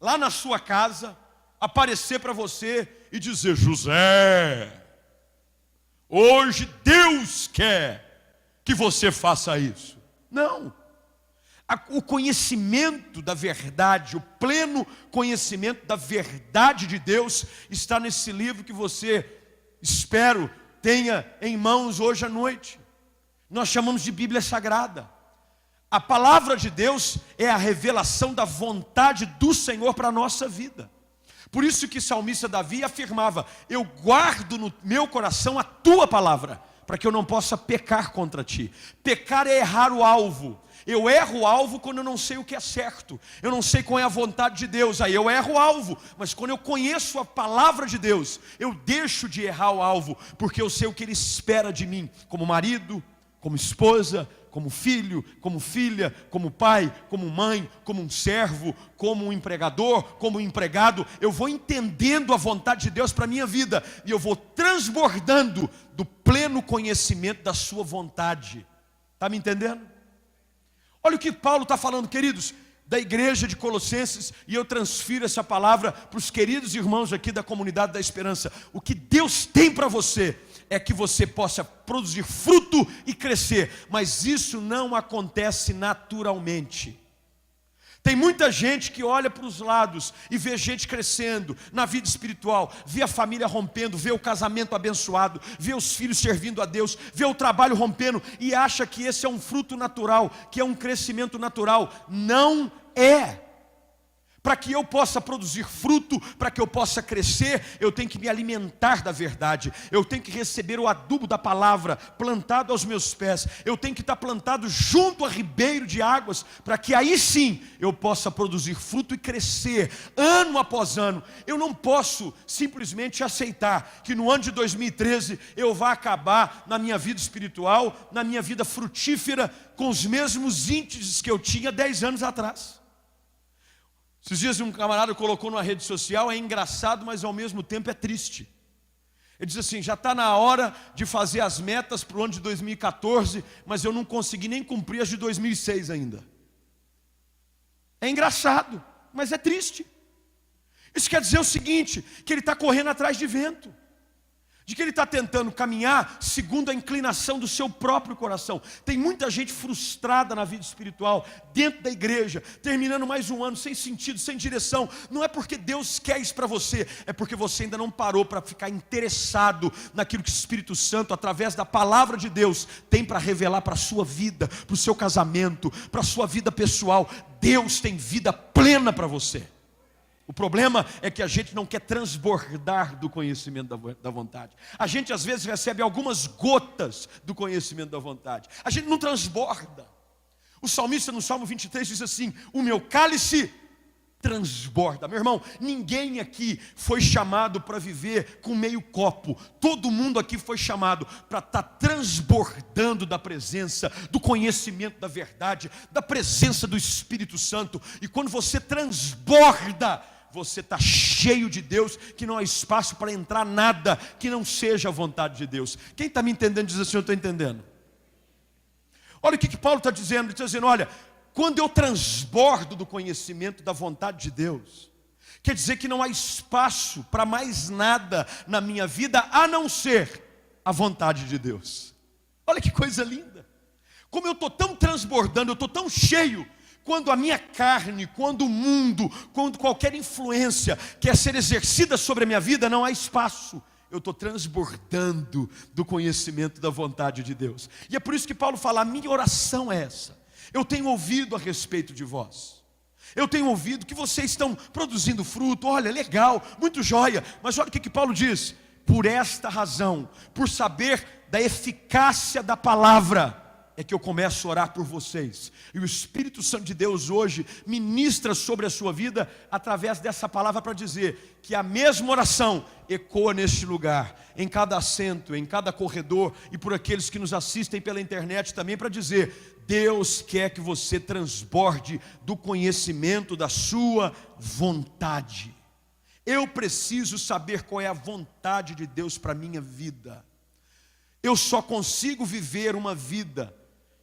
lá na sua casa, aparecer para você e dizer: José, hoje Deus quer que você faça isso. Não. O conhecimento da verdade, o pleno conhecimento da verdade de Deus está nesse livro que você, espero, tenha em mãos hoje à noite. Nós chamamos de Bíblia Sagrada. A palavra de Deus é a revelação da vontade do Senhor para a nossa vida. Por isso que o salmista Davi afirmava: eu guardo no meu coração a tua palavra, para que eu não possa pecar contra ti. Pecar é errar o alvo. Eu erro o alvo quando eu não sei o que é certo. Eu não sei qual é a vontade de Deus, aí eu erro o alvo. Mas quando eu conheço a palavra de Deus, eu deixo de errar o alvo, porque eu sei o que Ele espera de mim, como marido, como esposa, como filho, como filha, como pai, como mãe, como um servo, como um empregador, como um empregado. Eu vou entendendo a vontade de Deus para a minha vida, e eu vou transbordando do pleno conhecimento da sua vontade. Está me entendendo? Olha o que Paulo está falando, queridos, da igreja de Colossenses, e eu transfiro essa palavra para os queridos irmãos aqui da comunidade da esperança. O que Deus tem para você é que você possa produzir fruto e crescer, mas isso não acontece naturalmente. Tem muita gente que olha para os lados e vê gente crescendo na vida espiritual, vê a família rompendo, vê o casamento abençoado, vê os filhos servindo a Deus, vê o trabalho rompendo e acha que esse é um fruto natural, que é um crescimento natural. Não é. Para que eu possa produzir fruto, para que eu possa crescer, eu tenho que me alimentar da verdade. Eu tenho que receber o adubo da palavra plantado aos meus pés. Eu tenho que estar plantado junto a ribeiro de águas, para que aí sim eu possa produzir fruto e crescer ano após ano. Eu não posso simplesmente aceitar que no ano de 2013 eu vá acabar na minha vida espiritual, na minha vida frutífera, com os mesmos índices que eu tinha 10 anos atrás. Esses dias um camarada colocou numa rede social: é engraçado, mas ao mesmo tempo é triste. Ele diz assim: já está na hora de fazer as metas para o ano de 2014, mas eu não consegui nem cumprir as de 2006 ainda. É engraçado, mas é triste. Isso quer dizer o seguinte, que ele está correndo atrás de vento, de que ele está tentando caminhar segundo a inclinação do seu próprio coração. Tem muita gente frustrada na vida espiritual, dentro da igreja, terminando mais um ano sem sentido, sem direção. Não é porque Deus quer isso para você, é porque você ainda não parou para ficar interessado naquilo que o Espírito Santo, através da palavra de Deus, tem para revelar para a sua vida, para o seu casamento, para a sua vida pessoal. Deus tem vida plena para você. O problema é que a gente não quer transbordar do conhecimento da vontade. A gente às vezes recebe algumas gotas do conhecimento da vontade. A gente não transborda. O salmista no Salmo 23 diz assim: o meu cálice transborda. Meu irmão, ninguém aqui foi chamado para viver com meio copo. Todo mundo aqui foi chamado para estar transbordando da presença, do conhecimento da verdade, da presença do Espírito Santo. E quando você transborda, você está cheio de Deus, que não há espaço para entrar nada que não seja a vontade de Deus. Quem está me entendendo diz assim: eu estou entendendo. Olha o que Paulo está dizendo. Ele está dizendo: olha, quando eu transbordo do conhecimento da vontade de Deus, quer dizer que não há espaço para mais nada na minha vida, a não ser a vontade de Deus. Olha que coisa linda. Como eu estou tão transbordando, eu estou tão cheio, quando a minha carne, quando o mundo, quando qualquer influência quer ser exercida sobre a minha vida, não há espaço. Eu estou transbordando do conhecimento da vontade de Deus. E é por isso que Paulo fala: a minha oração é essa. Eu tenho ouvido a respeito de vós. Eu tenho ouvido que vocês estão produzindo fruto, olha, legal, muito jóia. Mas olha o que Paulo diz: por esta razão, por saber da eficácia da palavra, é que eu começo a orar por vocês. E o Espírito Santo de Deus hoje ministra sobre a sua vida através dessa palavra para dizer que a mesma oração ecoa neste lugar, em cada assento, em cada corredor, e por aqueles que nos assistem pela internet também, para dizer: Deus quer que você transborde do conhecimento da sua vontade. Eu preciso saber qual é a vontade de Deus para a minha vida. Eu só consigo viver uma vida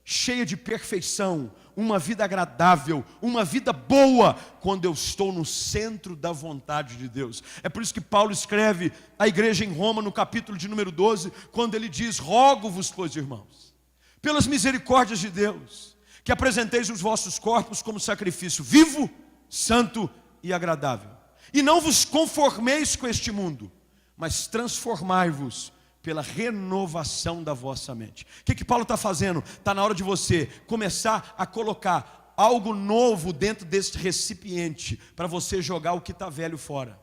cheia de perfeição, uma vida agradável, uma vida boa, quando eu estou no centro da vontade de Deus. É por isso que Paulo escreve à igreja em Roma, no capítulo de número 12, quando ele diz: rogo-vos, pois, irmãos, pelas misericórdias de Deus, que apresenteis os vossos corpos como sacrifício vivo, santo e agradável. E não vos conformeis com este mundo, mas transformai-vos pela renovação da vossa mente. O que Paulo está fazendo? Está na hora de você começar a colocar algo novo dentro desse recipiente, para você jogar o que está velho fora.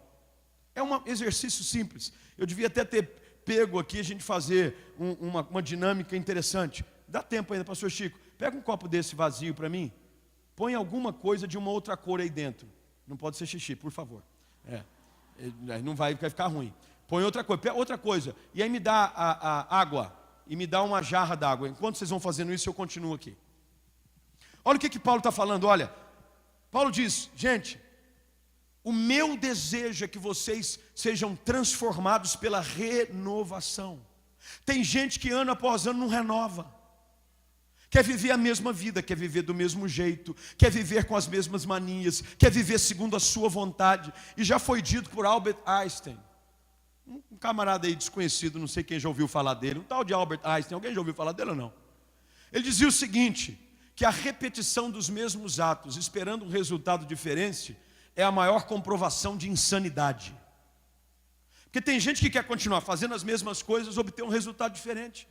É um exercício simples. Eu devia até ter pego aqui, a gente fazer uma dinâmica interessante. Dá tempo ainda, pastor Chico? Pega um copo desse vazio para mim. Põe alguma coisa de uma outra cor aí dentro. Não pode ser xixi, por favor. Não vai ficar ruim. Põe outra coisa, e aí me dá a água, e me dá uma jarra d'água. Enquanto vocês vão fazendo isso, eu continuo aqui. Olha o que Paulo está falando, olha. Paulo diz: gente, o meu desejo é que vocês sejam transformados pela renovação. Tem gente que ano após ano não renova. Quer viver a mesma vida, quer viver do mesmo jeito, quer viver com as mesmas manias, quer viver segundo a sua vontade. E já foi dito por Albert Einstein, um camarada aí desconhecido, não sei quem já ouviu falar dele, um tal de Albert Einstein, alguém já ouviu falar dele ou não? Ele dizia o seguinte, que a repetição dos mesmos atos, esperando um resultado diferente, é a maior comprovação de insanidade. Porque tem gente que quer continuar fazendo as mesmas coisas, obter um resultado diferente.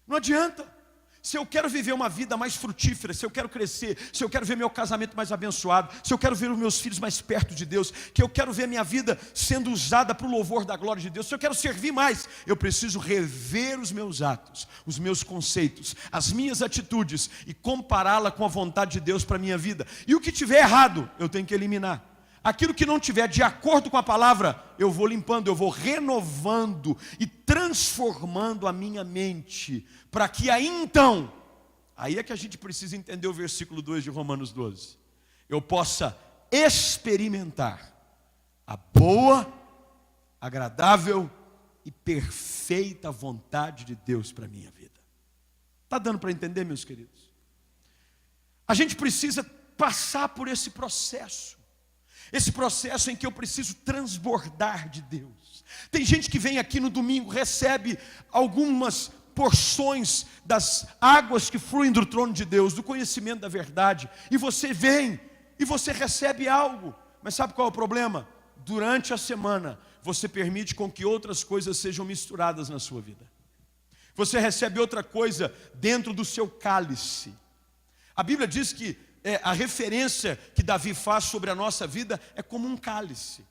Não adianta. Se eu quero viver uma vida mais frutífera, se eu quero crescer, se eu quero ver meu casamento mais abençoado, se eu quero ver os meus filhos mais perto de Deus, que eu quero ver minha vida sendo usada para o louvor da glória de Deus, se eu quero servir mais, eu preciso rever os meus atos, os meus conceitos, as minhas atitudes e compará-la com a vontade de Deus para a minha vida. E o que tiver errado, eu tenho que eliminar. Aquilo que não tiver de acordo com a palavra, eu vou limpando, eu vou renovando e transformando a minha mente, para que aí então, aí é que a gente precisa entender o versículo 2 de Romanos 12, eu possa experimentar a boa, agradável e perfeita vontade de Deus para a minha vida. Está dando para entender, meus queridos? A gente precisa passar por esse processo em que eu preciso transbordar de Deus. Tem gente que vem aqui no domingo, recebe algumas porções das águas que fluem do trono de Deus, do conhecimento da verdade, e você vem, e você recebe algo, mas sabe qual é o problema? Durante a semana, você permite com que outras coisas sejam misturadas na sua vida. Você recebe outra coisa dentro do seu cálice. A Bíblia diz que a referência que Davi faz sobre a nossa vida é como um cálice.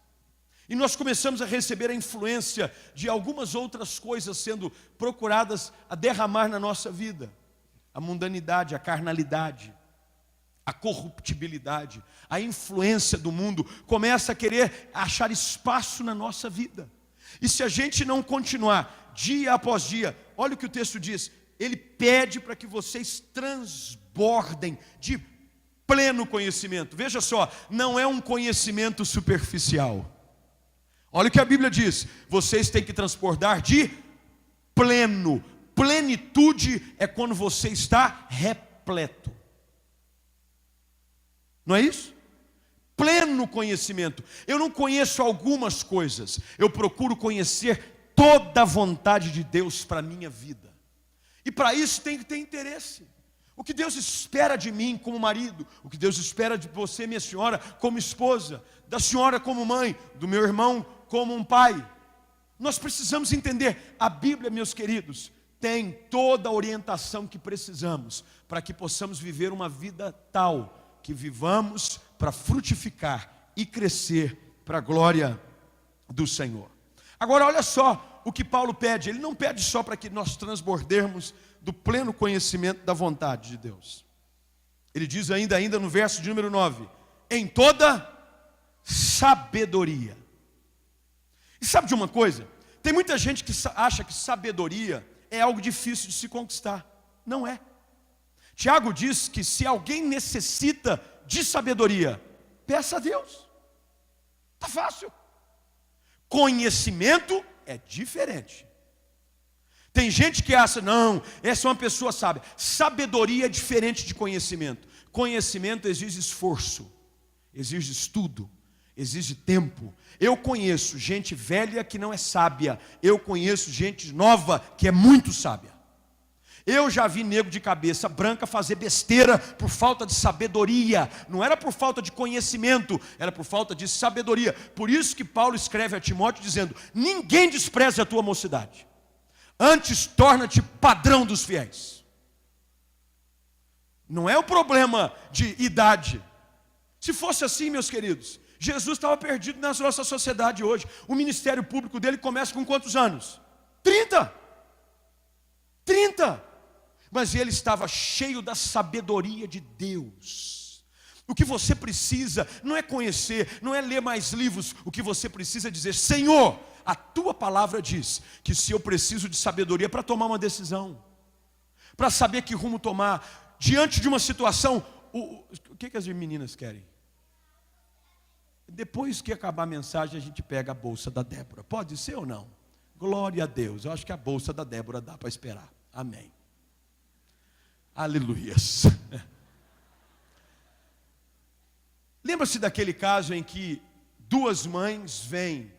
E nós começamos a receber a influência de algumas outras coisas sendo procuradas a derramar na nossa vida. A mundanidade, a carnalidade, a corruptibilidade, a influência do mundo começa a querer achar espaço na nossa vida. E se a gente não continuar dia após dia, olha o que o texto diz, ele pede para que vocês transbordem de pleno conhecimento. Veja só, não é um conhecimento superficial. Olha o que a Bíblia diz, vocês têm que transbordar de pleno. Plenitude é quando você está repleto. Não é isso? Pleno conhecimento. Eu não conheço algumas coisas, eu procuro conhecer toda a vontade de Deus para a minha vida. E para isso tem que ter interesse. O que Deus espera de mim como marido, o que Deus espera de você, minha senhora, como esposa, da senhora como mãe, do meu irmão como um pai. Nós precisamos entender, a Bíblia, meus queridos, tem toda a orientação que precisamos para que possamos viver uma vida tal, que vivamos para frutificar e crescer para a glória do Senhor. Agora olha só o que Paulo pede. Ele não pede só para que nós transbordemos do pleno conhecimento da vontade de Deus. Ele diz ainda no verso de número 9: em toda sabedoria. E sabe de uma coisa? Tem muita gente que acha que sabedoria é algo difícil de se conquistar. Não é. Tiago diz que se alguém necessita de sabedoria, peça a Deus. Está fácil. Conhecimento é diferente. Tem gente que acha, não, essa é uma pessoa sábia. Sabedoria é diferente de conhecimento. Conhecimento exige esforço, exige estudo, exige tempo. Eu conheço gente velha que não é sábia. Eu conheço gente nova que é muito sábia. Eu já vi nego de cabeça branca fazer besteira por falta de sabedoria. Não era por falta de conhecimento, era por falta de sabedoria. Por isso que Paulo escreve a Timóteo dizendo: ninguém despreze a tua mocidade, antes torna-te padrão dos fiéis. Não é o problema de idade. Se fosse assim, meus queridos, Jesus estava perdido na nossa sociedade hoje. O ministério público dele começa com quantos anos? 30. Mas ele estava cheio da sabedoria de Deus. O que você precisa não é conhecer, não é ler mais livros. O que você precisa é dizer: Senhor, a tua palavra diz que se eu preciso de sabedoria para tomar uma decisão, para saber que rumo tomar, diante de uma situação, o que as meninas querem? Depois que acabar a mensagem, a gente pega a bolsa da Débora. Pode ser ou não? Glória a Deus. Eu acho que a bolsa da Débora dá para esperar. Amém. Aleluias. Lembra-se daquele caso em que duas mães vêm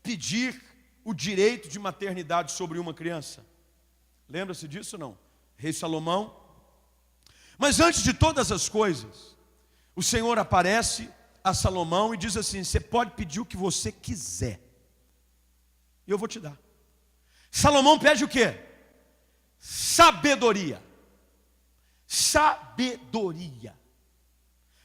pedir o direito de maternidade sobre uma criança? Lembra-se disso ou não? Rei Salomão. Mas antes de todas as coisas, o Senhor aparece a Salomão e diz assim: você pode pedir o que você quiser, e eu vou te dar. Salomão pede o quê? Sabedoria. Sabedoria.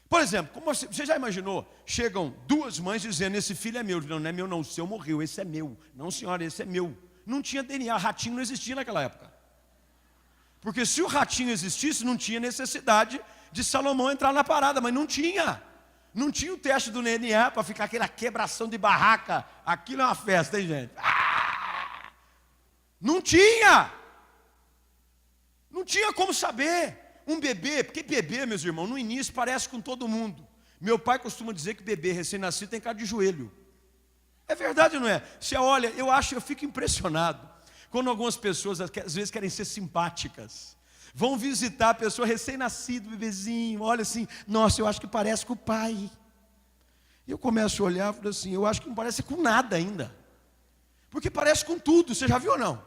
Por exemplo, como você já imaginou? Chegam duas mães dizendo: esse filho é meu. Não, não é meu não, o seu morreu, esse é meu. Não, senhora, esse é meu. Não tinha DNA, ratinho não existia naquela época. Porque se o ratinho existisse, não tinha necessidade de Salomão entrar na parada, mas não tinha. Não tinha o teste do DNA para ficar aquela quebração de barraca. Aquilo é uma festa, hein, gente? Não tinha. Não tinha como saber. Um bebê, porque bebê, meus irmãos, no início parece com todo mundo. Meu pai costuma dizer que bebê recém-nascido tem cara de joelho. É verdade ou não é? Você olha, eu fico impressionado quando algumas pessoas às vezes querem ser simpáticas. Vão visitar a pessoa recém-nascido, bebezinho, olha assim: nossa, eu acho que parece com o pai. E eu começo a olhar e falo assim: eu acho que não parece com nada ainda. Porque parece com tudo, você já viu ou não?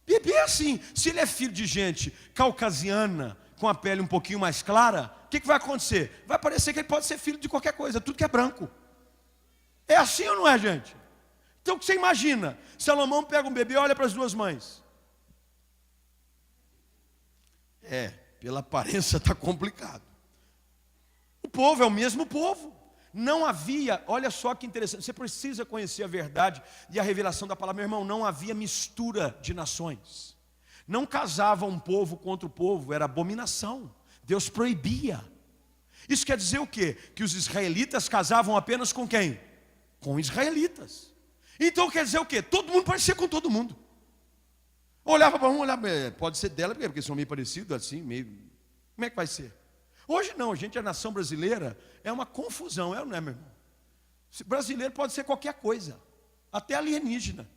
Bebê é assim. Se ele é filho de gente caucasiana, com a pele um pouquinho mais clara, o que vai acontecer? Vai parecer que ele pode ser filho de qualquer coisa, tudo que é branco. É assim ou não é, gente? Então o que você imagina? Salomão pega um bebê e olha para as duas mães. Pela aparência está complicado. O povo é o mesmo povo. Não havia, olha só que interessante, você precisa conhecer a verdade e a revelação da palavra, meu irmão. Não havia mistura de nações. Não casava um povo contra o povo, era abominação. Deus proibia. Isso quer dizer o quê? Que os israelitas casavam apenas com quem? Com israelitas. Então quer dizer o quê? Todo mundo parecia com todo mundo. Olhava para um, pode ser dela, porque são meio parecidos assim, meio. Como é que vai ser? Hoje não, a nação brasileira é uma confusão, não é, meu irmão? Brasileiro pode ser qualquer coisa, até alienígena.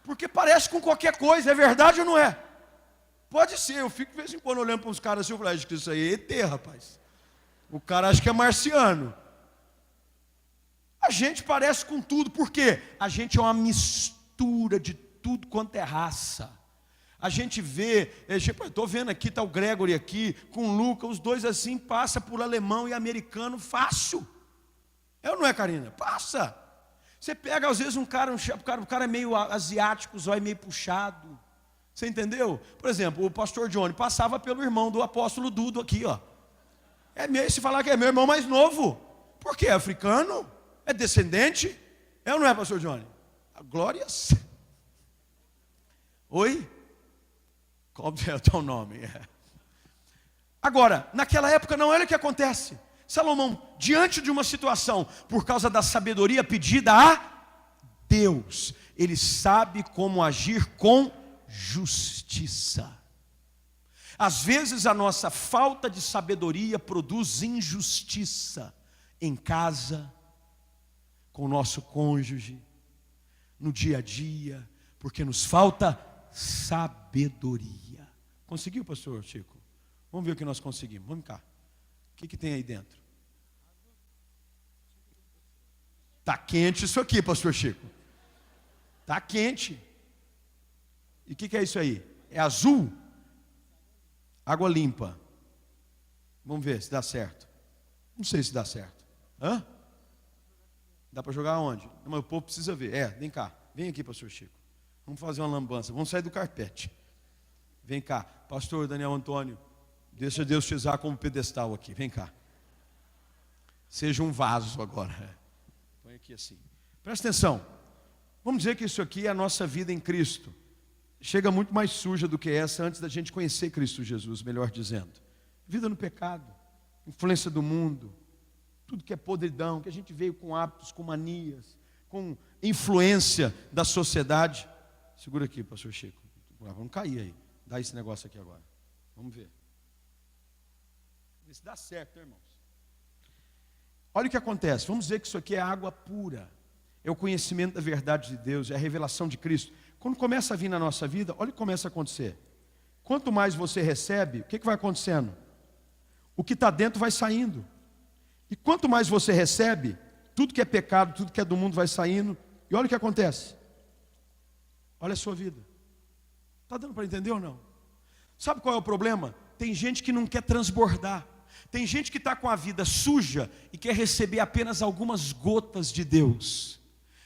Porque parece com qualquer coisa, é verdade ou não é? Pode ser, eu fico de vez em quando olhando para uns caras assim, eu falo: acho que isso aí é ET, rapaz. O cara acha que é marciano. A gente parece com tudo, por quê? A gente é uma mistura de tudo quanto é raça. A gente vê, estou vendo aqui, está o Gregory aqui, com o Luca, os dois assim, passa por alemão e americano fácil. É ou não é, Karina? Passa. Você pega às vezes um cara é meio asiático, o zóio meio puxado. Você entendeu? Por exemplo, o pastor Johnny passava pelo irmão do apóstolo Dudo aqui, ó. Se falar que é meu irmão mais novo. Por quê? É africano? É descendente? É ou não é, pastor Johnny? Glórias. Oi? Qual é o teu nome? Agora, naquela época não era o que acontece. Salomão, diante de uma situação, por causa da sabedoria pedida a Deus, ele sabe como agir com justiça. Às vezes a nossa falta de sabedoria produz injustiça em casa, com o nosso cônjuge, no dia a dia, porque nos falta sabedoria. Conseguiu, pastor Chico? Vamos ver o que nós conseguimos. Vamos cá. O que tem aí dentro? Está quente isso aqui, pastor Chico. Está quente. E o que é isso aí? É azul? Água limpa. Vamos ver se dá certo. Não sei se dá certo. Hã? Dá para jogar onde? Não, mas o povo precisa ver. Vem cá. Vem aqui, pastor Chico. Vamos fazer uma lambança. Vamos sair do carpete. Vem cá. Pastor Daniel Antônio, deixa Deus te usar como pedestal aqui. Vem cá. Seja um vaso agora. Põe aqui assim. Presta atenção. Vamos dizer que isso aqui é a nossa vida em Cristo. Chega muito mais suja do que essa antes da gente conhecer Cristo Jesus, melhor dizendo. Vida no pecado, influência do mundo, tudo que é podridão, que a gente veio com hábitos, com manias, com influência da sociedade. Segura aqui, pastor Chico. Vamos cair aí. Dá esse negócio aqui agora. Vamos ver. Vê se dá certo, irmãos. Olha o que acontece. Vamos dizer que isso aqui é água pura. É o conhecimento da verdade de Deus, é a revelação de Cristo. Quando começa a vir na nossa vida, olha o que começa a acontecer. Quanto mais você recebe, o que vai acontecendo? O que está dentro vai saindo. E quanto mais você recebe, tudo que é pecado, tudo que é do mundo vai saindo. E olha o que acontece. Olha a sua vida. Está dando para entender ou não? Sabe qual é o problema? Tem gente que não quer transbordar. Tem gente que está com a vida suja e quer receber apenas algumas gotas de Deus.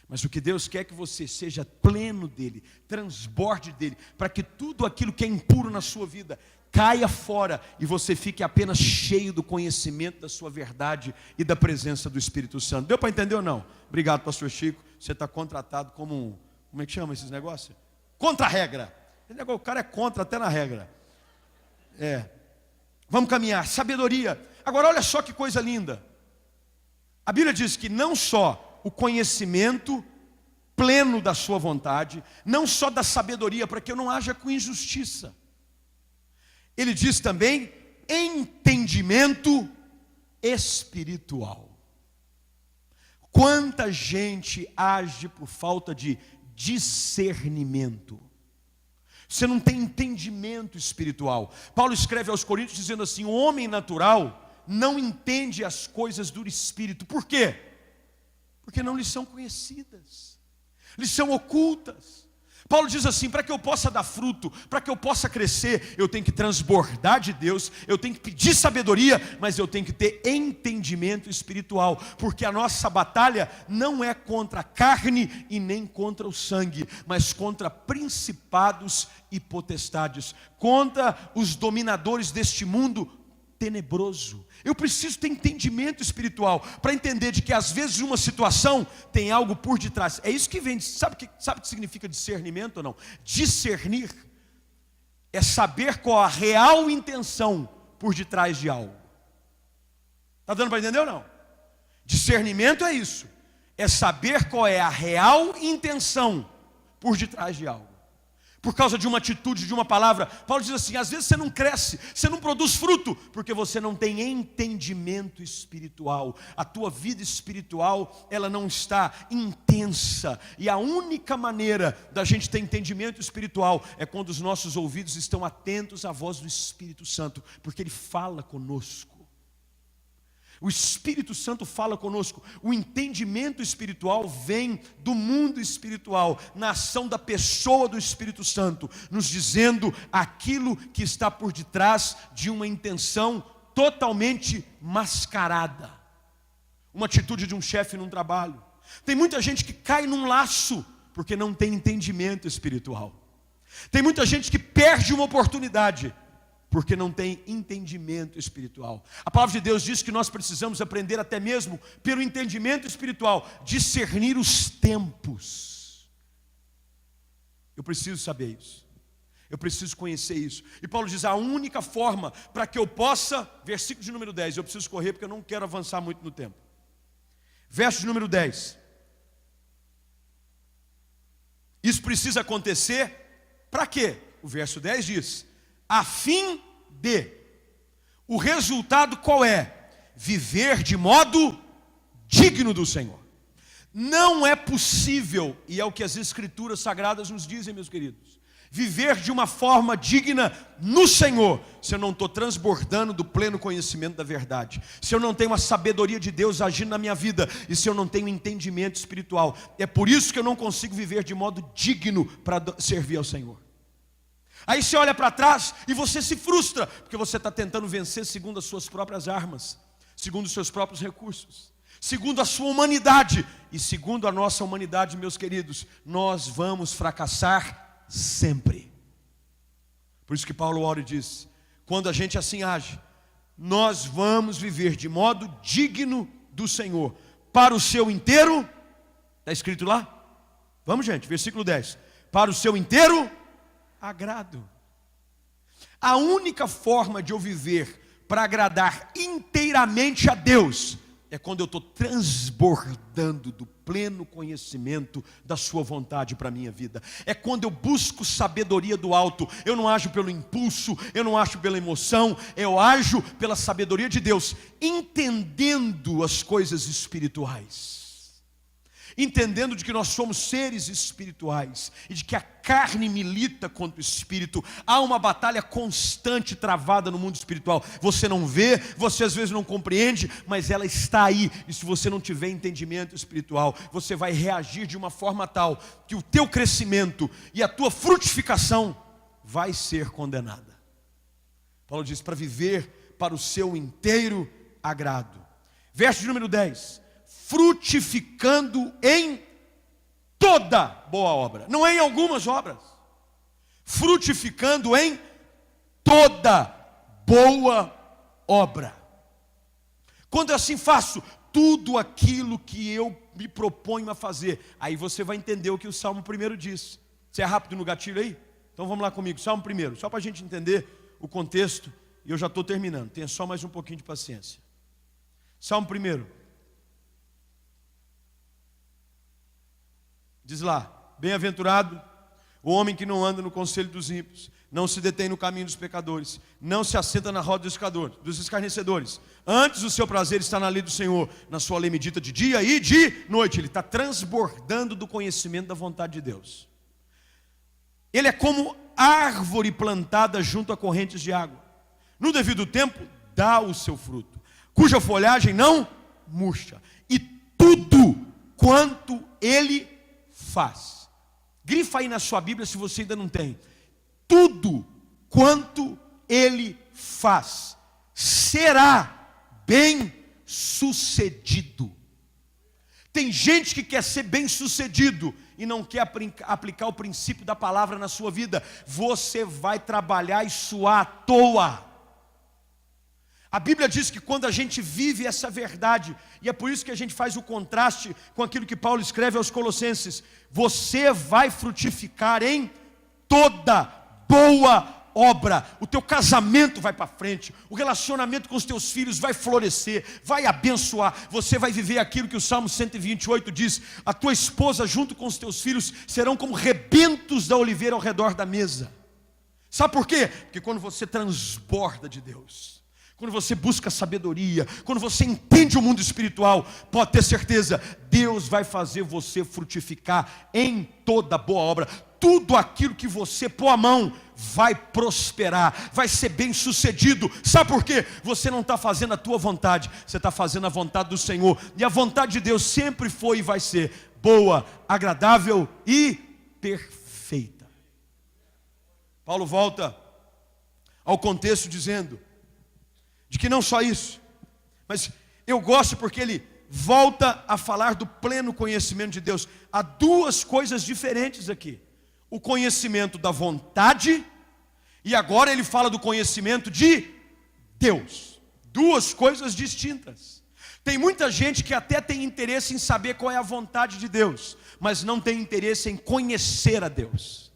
Mas o que Deus quer é que você seja pleno dele, transborde dele, para que tudo aquilo que é impuro na sua vida caia fora e você fique apenas cheio do conhecimento da sua verdade e da presença do Espírito Santo. Deu para entender ou não? Obrigado, pastor Chico. Você está contratado como como é que chama esses negócios? Contra a regra. O cara é contra até na regra. Vamos caminhar, sabedoria. Agora olha só que coisa linda. A Bíblia diz que não só o conhecimento pleno da sua vontade, não só da sabedoria, para que eu não haja com injustiça. Ele diz também entendimento espiritual. Quanta gente age por falta de discernimento. Você não tem entendimento espiritual. Paulo escreve aos Coríntios dizendo assim: o homem natural não entende as coisas do Espírito. Por quê? Porque não lhes são conhecidas, lhes são ocultas. Paulo diz assim: para que eu possa dar fruto, para que eu possa crescer, eu tenho que transbordar de Deus, eu tenho que pedir sabedoria, mas eu tenho que ter entendimento espiritual, porque a nossa batalha não é contra a carne e nem contra o sangue, mas contra principados e potestades, contra os dominadores deste mundo tenebroso. Eu preciso ter entendimento espiritual para entender de que às vezes uma situação tem algo por detrás. É isso que vem, sabe o que significa discernimento ou não? Discernir é saber qual a real intenção por detrás de algo. Está dando para entender ou não? Discernimento é isso, é saber qual é a real intenção por detrás de algo. Por causa de uma atitude, de uma palavra. Paulo diz assim: às vezes você não cresce, você não produz fruto, porque você não tem entendimento espiritual. A tua vida espiritual, ela não está intensa. E a única maneira da gente ter entendimento espiritual é quando os nossos ouvidos estão atentos à voz do Espírito Santo, porque Ele fala conosco. O Espírito Santo fala conosco. O entendimento espiritual vem do mundo espiritual, na ação da pessoa do Espírito Santo, nos dizendo aquilo que está por detrás de uma intenção totalmente mascarada. Uma atitude de um chefe num trabalho. Tem muita gente que cai num laço porque não tem entendimento espiritual. Tem muita gente que perde uma oportunidade Porque não tem entendimento espiritual. A palavra de Deus diz que nós precisamos aprender até mesmo, pelo entendimento espiritual, discernir os tempos. Eu preciso saber isso. Eu preciso conhecer isso. E Paulo diz, a única forma para que eu possa, versículo de número 10, eu preciso correr porque eu não quero avançar muito no tempo. Verso de número 10. Isso precisa acontecer para quê? O verso 10 diz, a fim de. O resultado qual é? Viver de modo digno do Senhor. Não é possível, e é o que as Escrituras Sagradas nos dizem, meus queridos, viver de uma forma digna no Senhor, se eu não estou transbordando do pleno conhecimento da verdade, se eu não tenho a sabedoria de Deus agindo na minha vida, e se eu não tenho entendimento espiritual. É por isso que eu não consigo viver de modo digno para servir ao Senhor. Aí você olha para trás e você se frustra, porque você está tentando vencer segundo as suas próprias armas, segundo os seus próprios recursos, segundo a sua humanidade. E segundo a nossa humanidade, meus queridos, nós vamos fracassar sempre. Por isso que Paulo ora e diz, quando a gente assim age, nós vamos viver de modo digno do Senhor, para o seu inteiro, está escrito lá? Vamos, gente, versículo 10, para o seu inteiro agrado. A única forma de eu viver para agradar inteiramente a Deus é quando eu estou transbordando do pleno conhecimento da sua vontade para a minha vida. É quando eu busco sabedoria do alto. Eu não ajo pelo impulso, eu não ajo pela emoção, eu ajo pela sabedoria de Deus, entendendo as coisas espirituais, entendendo de que nós somos seres espirituais e de que a carne milita contra o espírito. Há uma batalha constante travada no mundo espiritual. Você não vê, você às vezes não compreende, mas ela está aí. E se você não tiver entendimento espiritual, você vai reagir de uma forma tal que o teu crescimento e a tua frutificação vai ser condenada. Paulo diz, para viver para o seu inteiro agrado. Verso de número 10. Frutificando em toda boa obra, não é em algumas obras, frutificando em toda boa obra. Quando eu assim faço tudo aquilo que eu me proponho a fazer, aí você vai entender o que o Salmo 1 diz. Você é rápido no gatilho aí? Então vamos lá comigo, Salmo 1, só para a gente entender o contexto, e eu já estou terminando, tenha só mais um pouquinho de paciência. Salmo 1. Diz lá, bem-aventurado o homem que não anda no conselho dos ímpios, não se detém no caminho dos pecadores, não se assenta na roda dos escarnecedores. Antes o seu prazer está na lei do Senhor, na sua lei medita de dia e de noite. Ele está transbordando do conhecimento da vontade de Deus. Ele é como árvore plantada junto a correntes de água. No devido tempo dá o seu fruto, cuja folhagem não murcha. E tudo quanto ele faz. Grifa aí na sua Bíblia se você ainda não tem. Tudo quanto ele faz será bem sucedido. Tem gente que quer ser bem sucedido e não quer aplicar o princípio da palavra na sua vida. Você vai trabalhar e suar à toa. A Bíblia diz que quando a gente vive essa verdade, e é por isso que a gente faz o contraste com aquilo que Paulo escreve aos Colossenses, você vai frutificar em toda boa obra. O teu casamento vai para frente, o relacionamento com os teus filhos vai florescer, vai abençoar. Você vai viver aquilo que o Salmo 128 diz, a tua esposa junto com os teus filhos serão como rebentos da oliveira ao redor da mesa. Sabe por quê? Porque quando você transborda de Deus, quando você busca sabedoria, quando você entende o mundo espiritual, pode ter certeza, Deus vai fazer você frutificar em toda boa obra. Tudo aquilo que você pôr a mão vai prosperar, vai ser bem sucedido. Sabe por quê? Você não está fazendo a tua vontade, você está fazendo a vontade do Senhor. E a vontade de Deus sempre foi e vai ser boa, agradável e perfeita. Paulo volta ao contexto dizendo de que não só isso, mas eu gosto porque ele volta a falar do pleno conhecimento de Deus. Há duas coisas diferentes aqui: o conhecimento da vontade E agora ele fala do conhecimento de Deus. Duas coisas distintas. Tem muita gente que até tem interesse em saber qual é a vontade de Deus, mas não tem interesse em conhecer a Deus.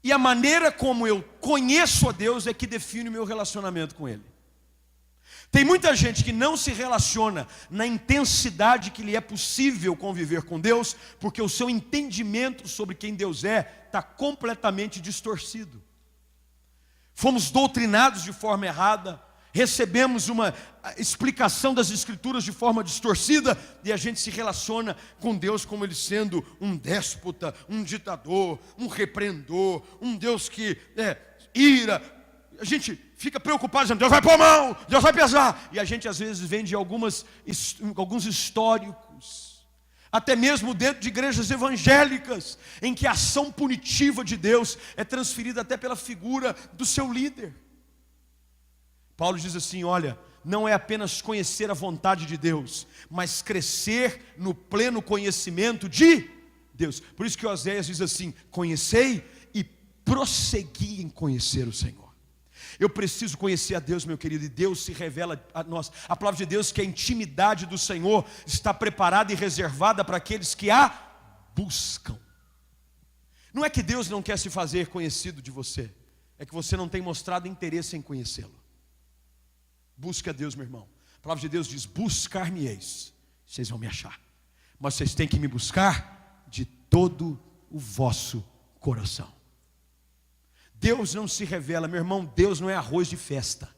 E a maneira como eu conheço a Deus é que define o meu relacionamento com Ele. Tem muita gente que não se relaciona na intensidade que lhe é possível conviver com Deus, porque o seu entendimento sobre quem Deus é está completamente distorcido. Fomos doutrinados de forma errada, recebemos uma explicação das Escrituras de forma distorcida, e a gente se relaciona com Deus como Ele sendo um déspota, um ditador, um repreendor, um Deus que ira. A gente fica preocupado, dizendo, Deus vai pôr a mão, Deus vai pesar. E a gente às vezes vem de alguns históricos, até mesmo dentro de igrejas evangélicas, em que a ação punitiva de Deus é transferida até pela figura do seu líder. Paulo diz assim, olha, não é apenas conhecer a vontade de Deus, mas crescer no pleno conhecimento de Deus. Por isso que Oséias diz assim, conhecei e prossegui em conhecer o Senhor. Eu preciso conhecer a Deus, meu querido, e Deus se revela a nós. A palavra de Deus que a intimidade do Senhor está preparada e reservada para aqueles que a buscam. Não é que Deus não quer se fazer conhecido de você, é que você não tem mostrado interesse em conhecê-lo. Busca a Deus, meu irmão. A palavra de Deus diz, buscar-me-eis, vocês vão me achar. Mas vocês têm que me buscar de todo o vosso coração. Deus não se revela, meu irmão, Deus não é arroz de festa.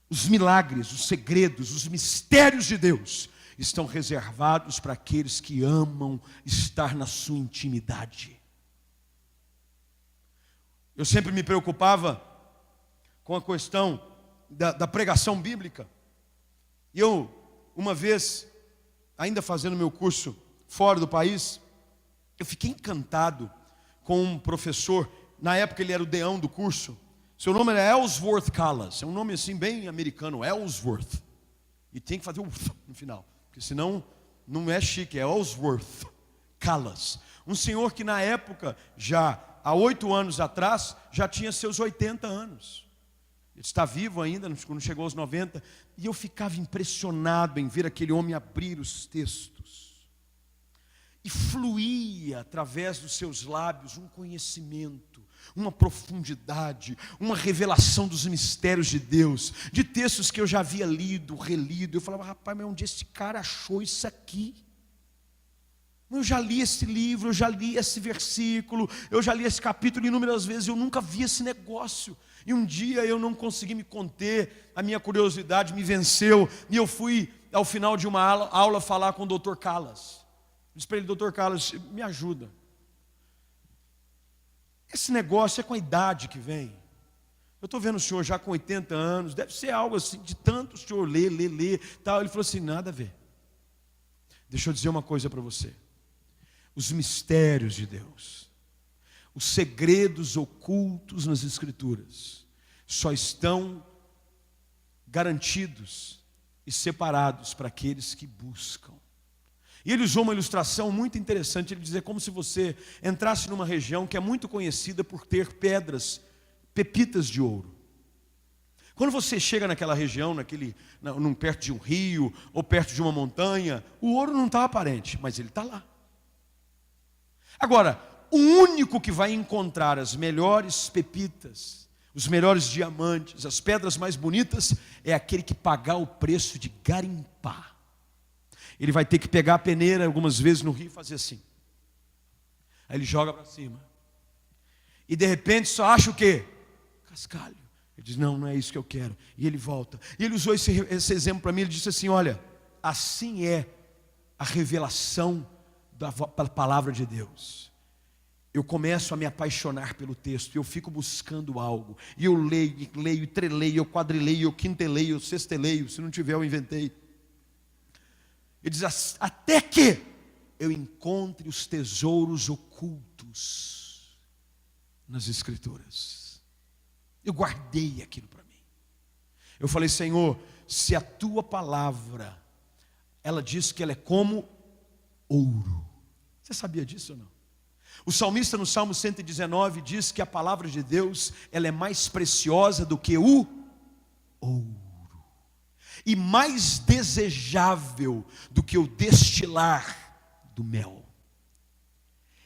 Os milagres, os segredos, os mistérios de Deus estão reservados para aqueles que amam estar na sua intimidade. Eu sempre me preocupava com a questão da pregação bíblica. E eu, uma vez, ainda fazendo meu curso fora do país, eu fiquei encantado com um professor. Na época ele era o deão do curso. Seu nome era Ellsworth Kalas. É um nome assim bem americano, Ellsworth. E tem que fazer no final, porque senão não é chique, é Ellsworth Kalas. Um senhor que na época, já há 8 anos atrás, já tinha seus 80 anos. Ele está vivo ainda, não chegou aos 90. E eu ficava impressionado em ver aquele homem abrir os textos. E fluía através dos seus lábios um conhecimento, uma profundidade, uma revelação dos mistérios de Deus, de textos que eu já havia lido, relido. Eu falava, rapaz, mas onde esse cara achou isso aqui? Eu já li esse livro, eu já li esse versículo, eu já li esse capítulo inúmeras vezes, eu nunca vi esse negócio. E um dia eu não consegui me conter, a minha curiosidade me venceu, e eu fui ao final de uma aula falar com o Dr. Kalas. Disse para ele, Dr. Kalas, me ajuda. Esse negócio é com a idade que vem. Eu estou vendo o senhor já com 80 anos, deve ser algo assim, de tanto o senhor ler, tal. Ele falou assim, nada a ver. Deixa eu dizer uma coisa para você. Os mistérios de Deus, os segredos ocultos nas Escrituras, só estão garantidos e separados para aqueles que buscam. E ele usou uma ilustração muito interessante. Ele dizia como se você entrasse numa região que é muito conhecida por ter pedras, pepitas de ouro. Quando você chega naquela região, perto de um rio ou perto de uma montanha, o ouro não está aparente, mas ele está lá. Agora, o único que vai encontrar as melhores pepitas, os melhores diamantes, as pedras mais bonitas, é aquele que pagar o preço de garimpar. Ele vai ter que pegar a peneira algumas vezes no rio e fazer assim. Aí ele joga para cima. E de repente só acha o quê? Cascalho. Ele diz, não é isso que eu quero. E ele volta. E ele usou esse exemplo para mim. Ele disse assim, olha, assim é a revelação da palavra de Deus. Eu começo a me apaixonar pelo texto. Eu fico buscando algo. E eu leio, treleio, eu quadrileio, eu quinteleio, eu sexteleio. Se não tiver, eu inventei. Ele diz, até que eu encontre os tesouros ocultos nas Escrituras. Eu guardei aquilo para mim. Eu falei, Senhor, se a tua palavra, ela diz que ela é como ouro. Você sabia disso ou não? O salmista no Salmo 119 diz que a palavra de Deus, ela é mais preciosa do que o ouro, e mais desejável do que o destilar do mel.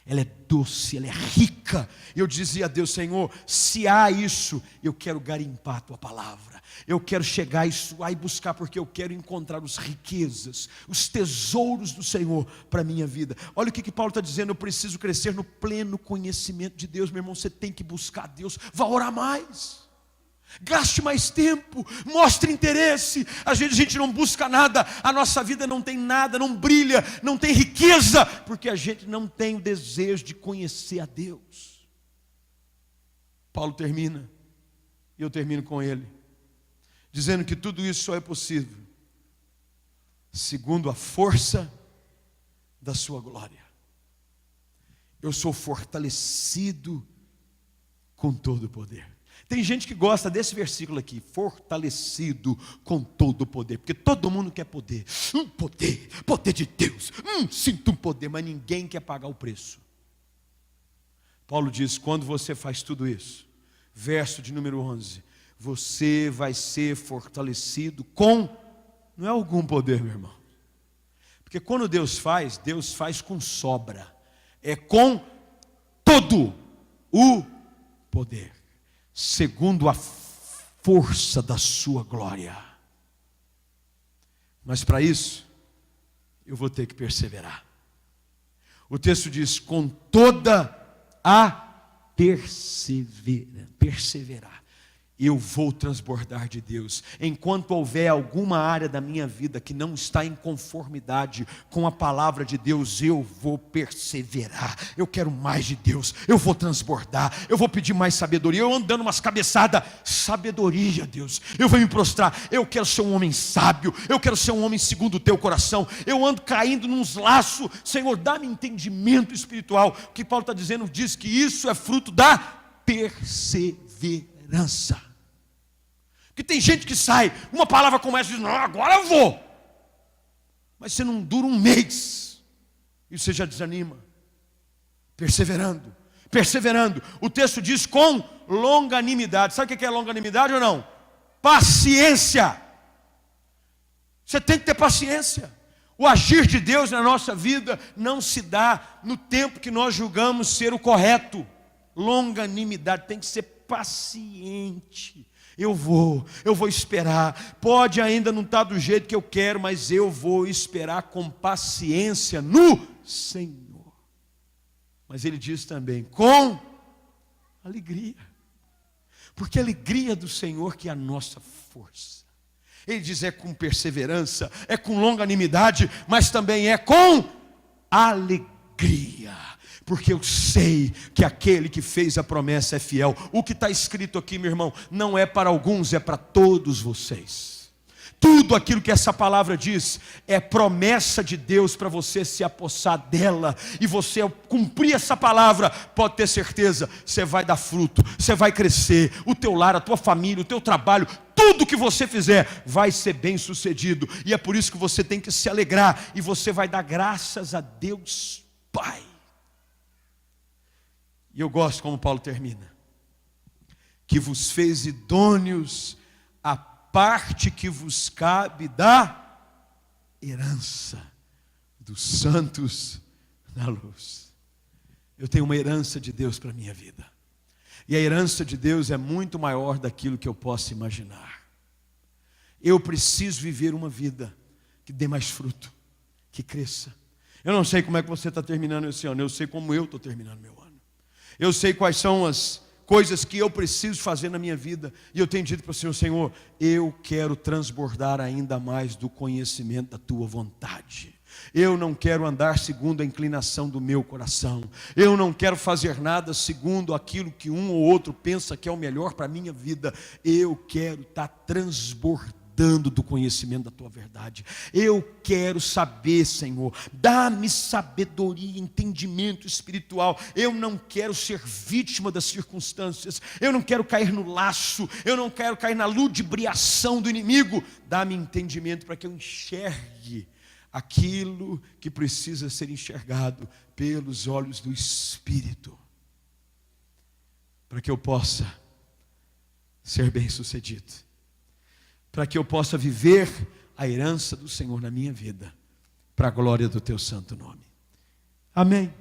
Ela é doce, ela é rica. Eu dizia a Deus: Senhor, se há isso, eu quero garimpar a tua palavra. Eu quero chegar isso lá e buscar, porque eu quero encontrar as riquezas, os tesouros do Senhor para a minha vida. Olha o que Paulo está dizendo: eu preciso crescer no pleno conhecimento de Deus. Meu irmão, você tem que buscar Deus. Vá orar mais, gaste mais tempo, mostre interesse. Às vezes a gente não busca nada, a nossa vida não tem nada, não brilha, não tem riqueza, porque a gente não tem o desejo de conhecer a Deus. Paulo termina, e eu termino com ele, dizendo que tudo isso só é possível segundo a força da sua glória. Eu sou fortalecido com todo o poder. Tem gente que gosta desse versículo aqui, fortalecido com todo o poder, porque todo mundo quer poder. Poder de Deus. Sinto um poder, mas ninguém quer pagar o preço. Paulo diz: quando você faz tudo isso, verso de número 11, você vai ser fortalecido com, não é algum poder, meu irmão, porque quando Deus faz com sobra, é com todo o poder, segundo a força da sua glória. Mas para isso, eu vou ter que perseverar. O texto diz: com toda a perseverar. Eu vou transbordar de Deus. Enquanto houver alguma área da minha vida que não está em conformidade com a palavra de Deus, eu vou perseverar. Eu quero mais de Deus, eu vou transbordar, eu vou pedir mais sabedoria. Eu ando dando umas cabeçadas, sabedoria, Deus. Eu vou me prostrar, eu quero ser um homem sábio, eu quero ser um homem segundo o teu coração. Eu ando caindo nos laços, Senhor, dá-me entendimento espiritual. O que Paulo está dizendo, diz que isso é fruto da perseverança. Porque tem gente que sai, uma palavra começa e diz: não, agora eu vou, mas você não dura um mês e você já desanima. Perseverando. O texto diz com longanimidade. Sabe o que é longanimidade ou não? Paciência. Você tem que ter paciência. O agir de Deus na nossa vida não se dá no tempo que nós julgamos ser o correto. Longanimidade, tem que ser paciente. Eu vou esperar. Pode ainda não estar do jeito que eu quero, mas eu vou esperar com paciência no Senhor. Mas ele diz também com alegria, porque a alegria do Senhor que é a nossa força. Ele diz: é com perseverança, é com longanimidade, mas também é com alegria, porque eu sei que aquele que fez a promessa é fiel. O que está escrito aqui, meu irmão, não é para alguns, é para todos vocês. Tudo aquilo que essa palavra diz é promessa de Deus para você se apossar dela. E você, ao cumprir essa palavra, pode ter certeza, você vai dar fruto, você vai crescer. O teu lar, a tua família, o teu trabalho, tudo que você fizer vai ser bem sucedido. E é por isso que você tem que se alegrar. E você vai dar graças a Deus Pai. E eu gosto como Paulo termina: que vos fez idôneos a parte que vos cabe da herança dos santos na luz. Eu tenho uma herança de Deus para a minha vida. E a herança de Deus é muito maior daquilo que eu posso imaginar. Eu preciso viver uma vida que dê mais fruto, que cresça. Eu não sei como é que você está terminando esse ano, eu sei como eu estou terminando meu ano. Eu sei quais são as coisas que eu preciso fazer na minha vida. E eu tenho dito para o Senhor: Senhor, eu quero transbordar ainda mais do conhecimento da tua vontade. Eu não quero andar segundo a inclinação do meu coração. Eu não quero fazer nada segundo aquilo que um ou outro pensa que é o melhor para a minha vida. Eu quero estar transbordando do conhecimento da tua verdade. Eu quero saber, Senhor, dá-me sabedoria, entendimento espiritual. Eu não quero ser vítima das circunstâncias, eu não quero cair no laço, eu não quero cair na ludibriação do inimigo. Dá-me entendimento para que eu enxergue aquilo que precisa ser enxergado pelos olhos do Espírito, para que eu possa ser bem-sucedido, para que eu possa viver a herança do Senhor na minha vida, para a glória do teu santo nome. Amém.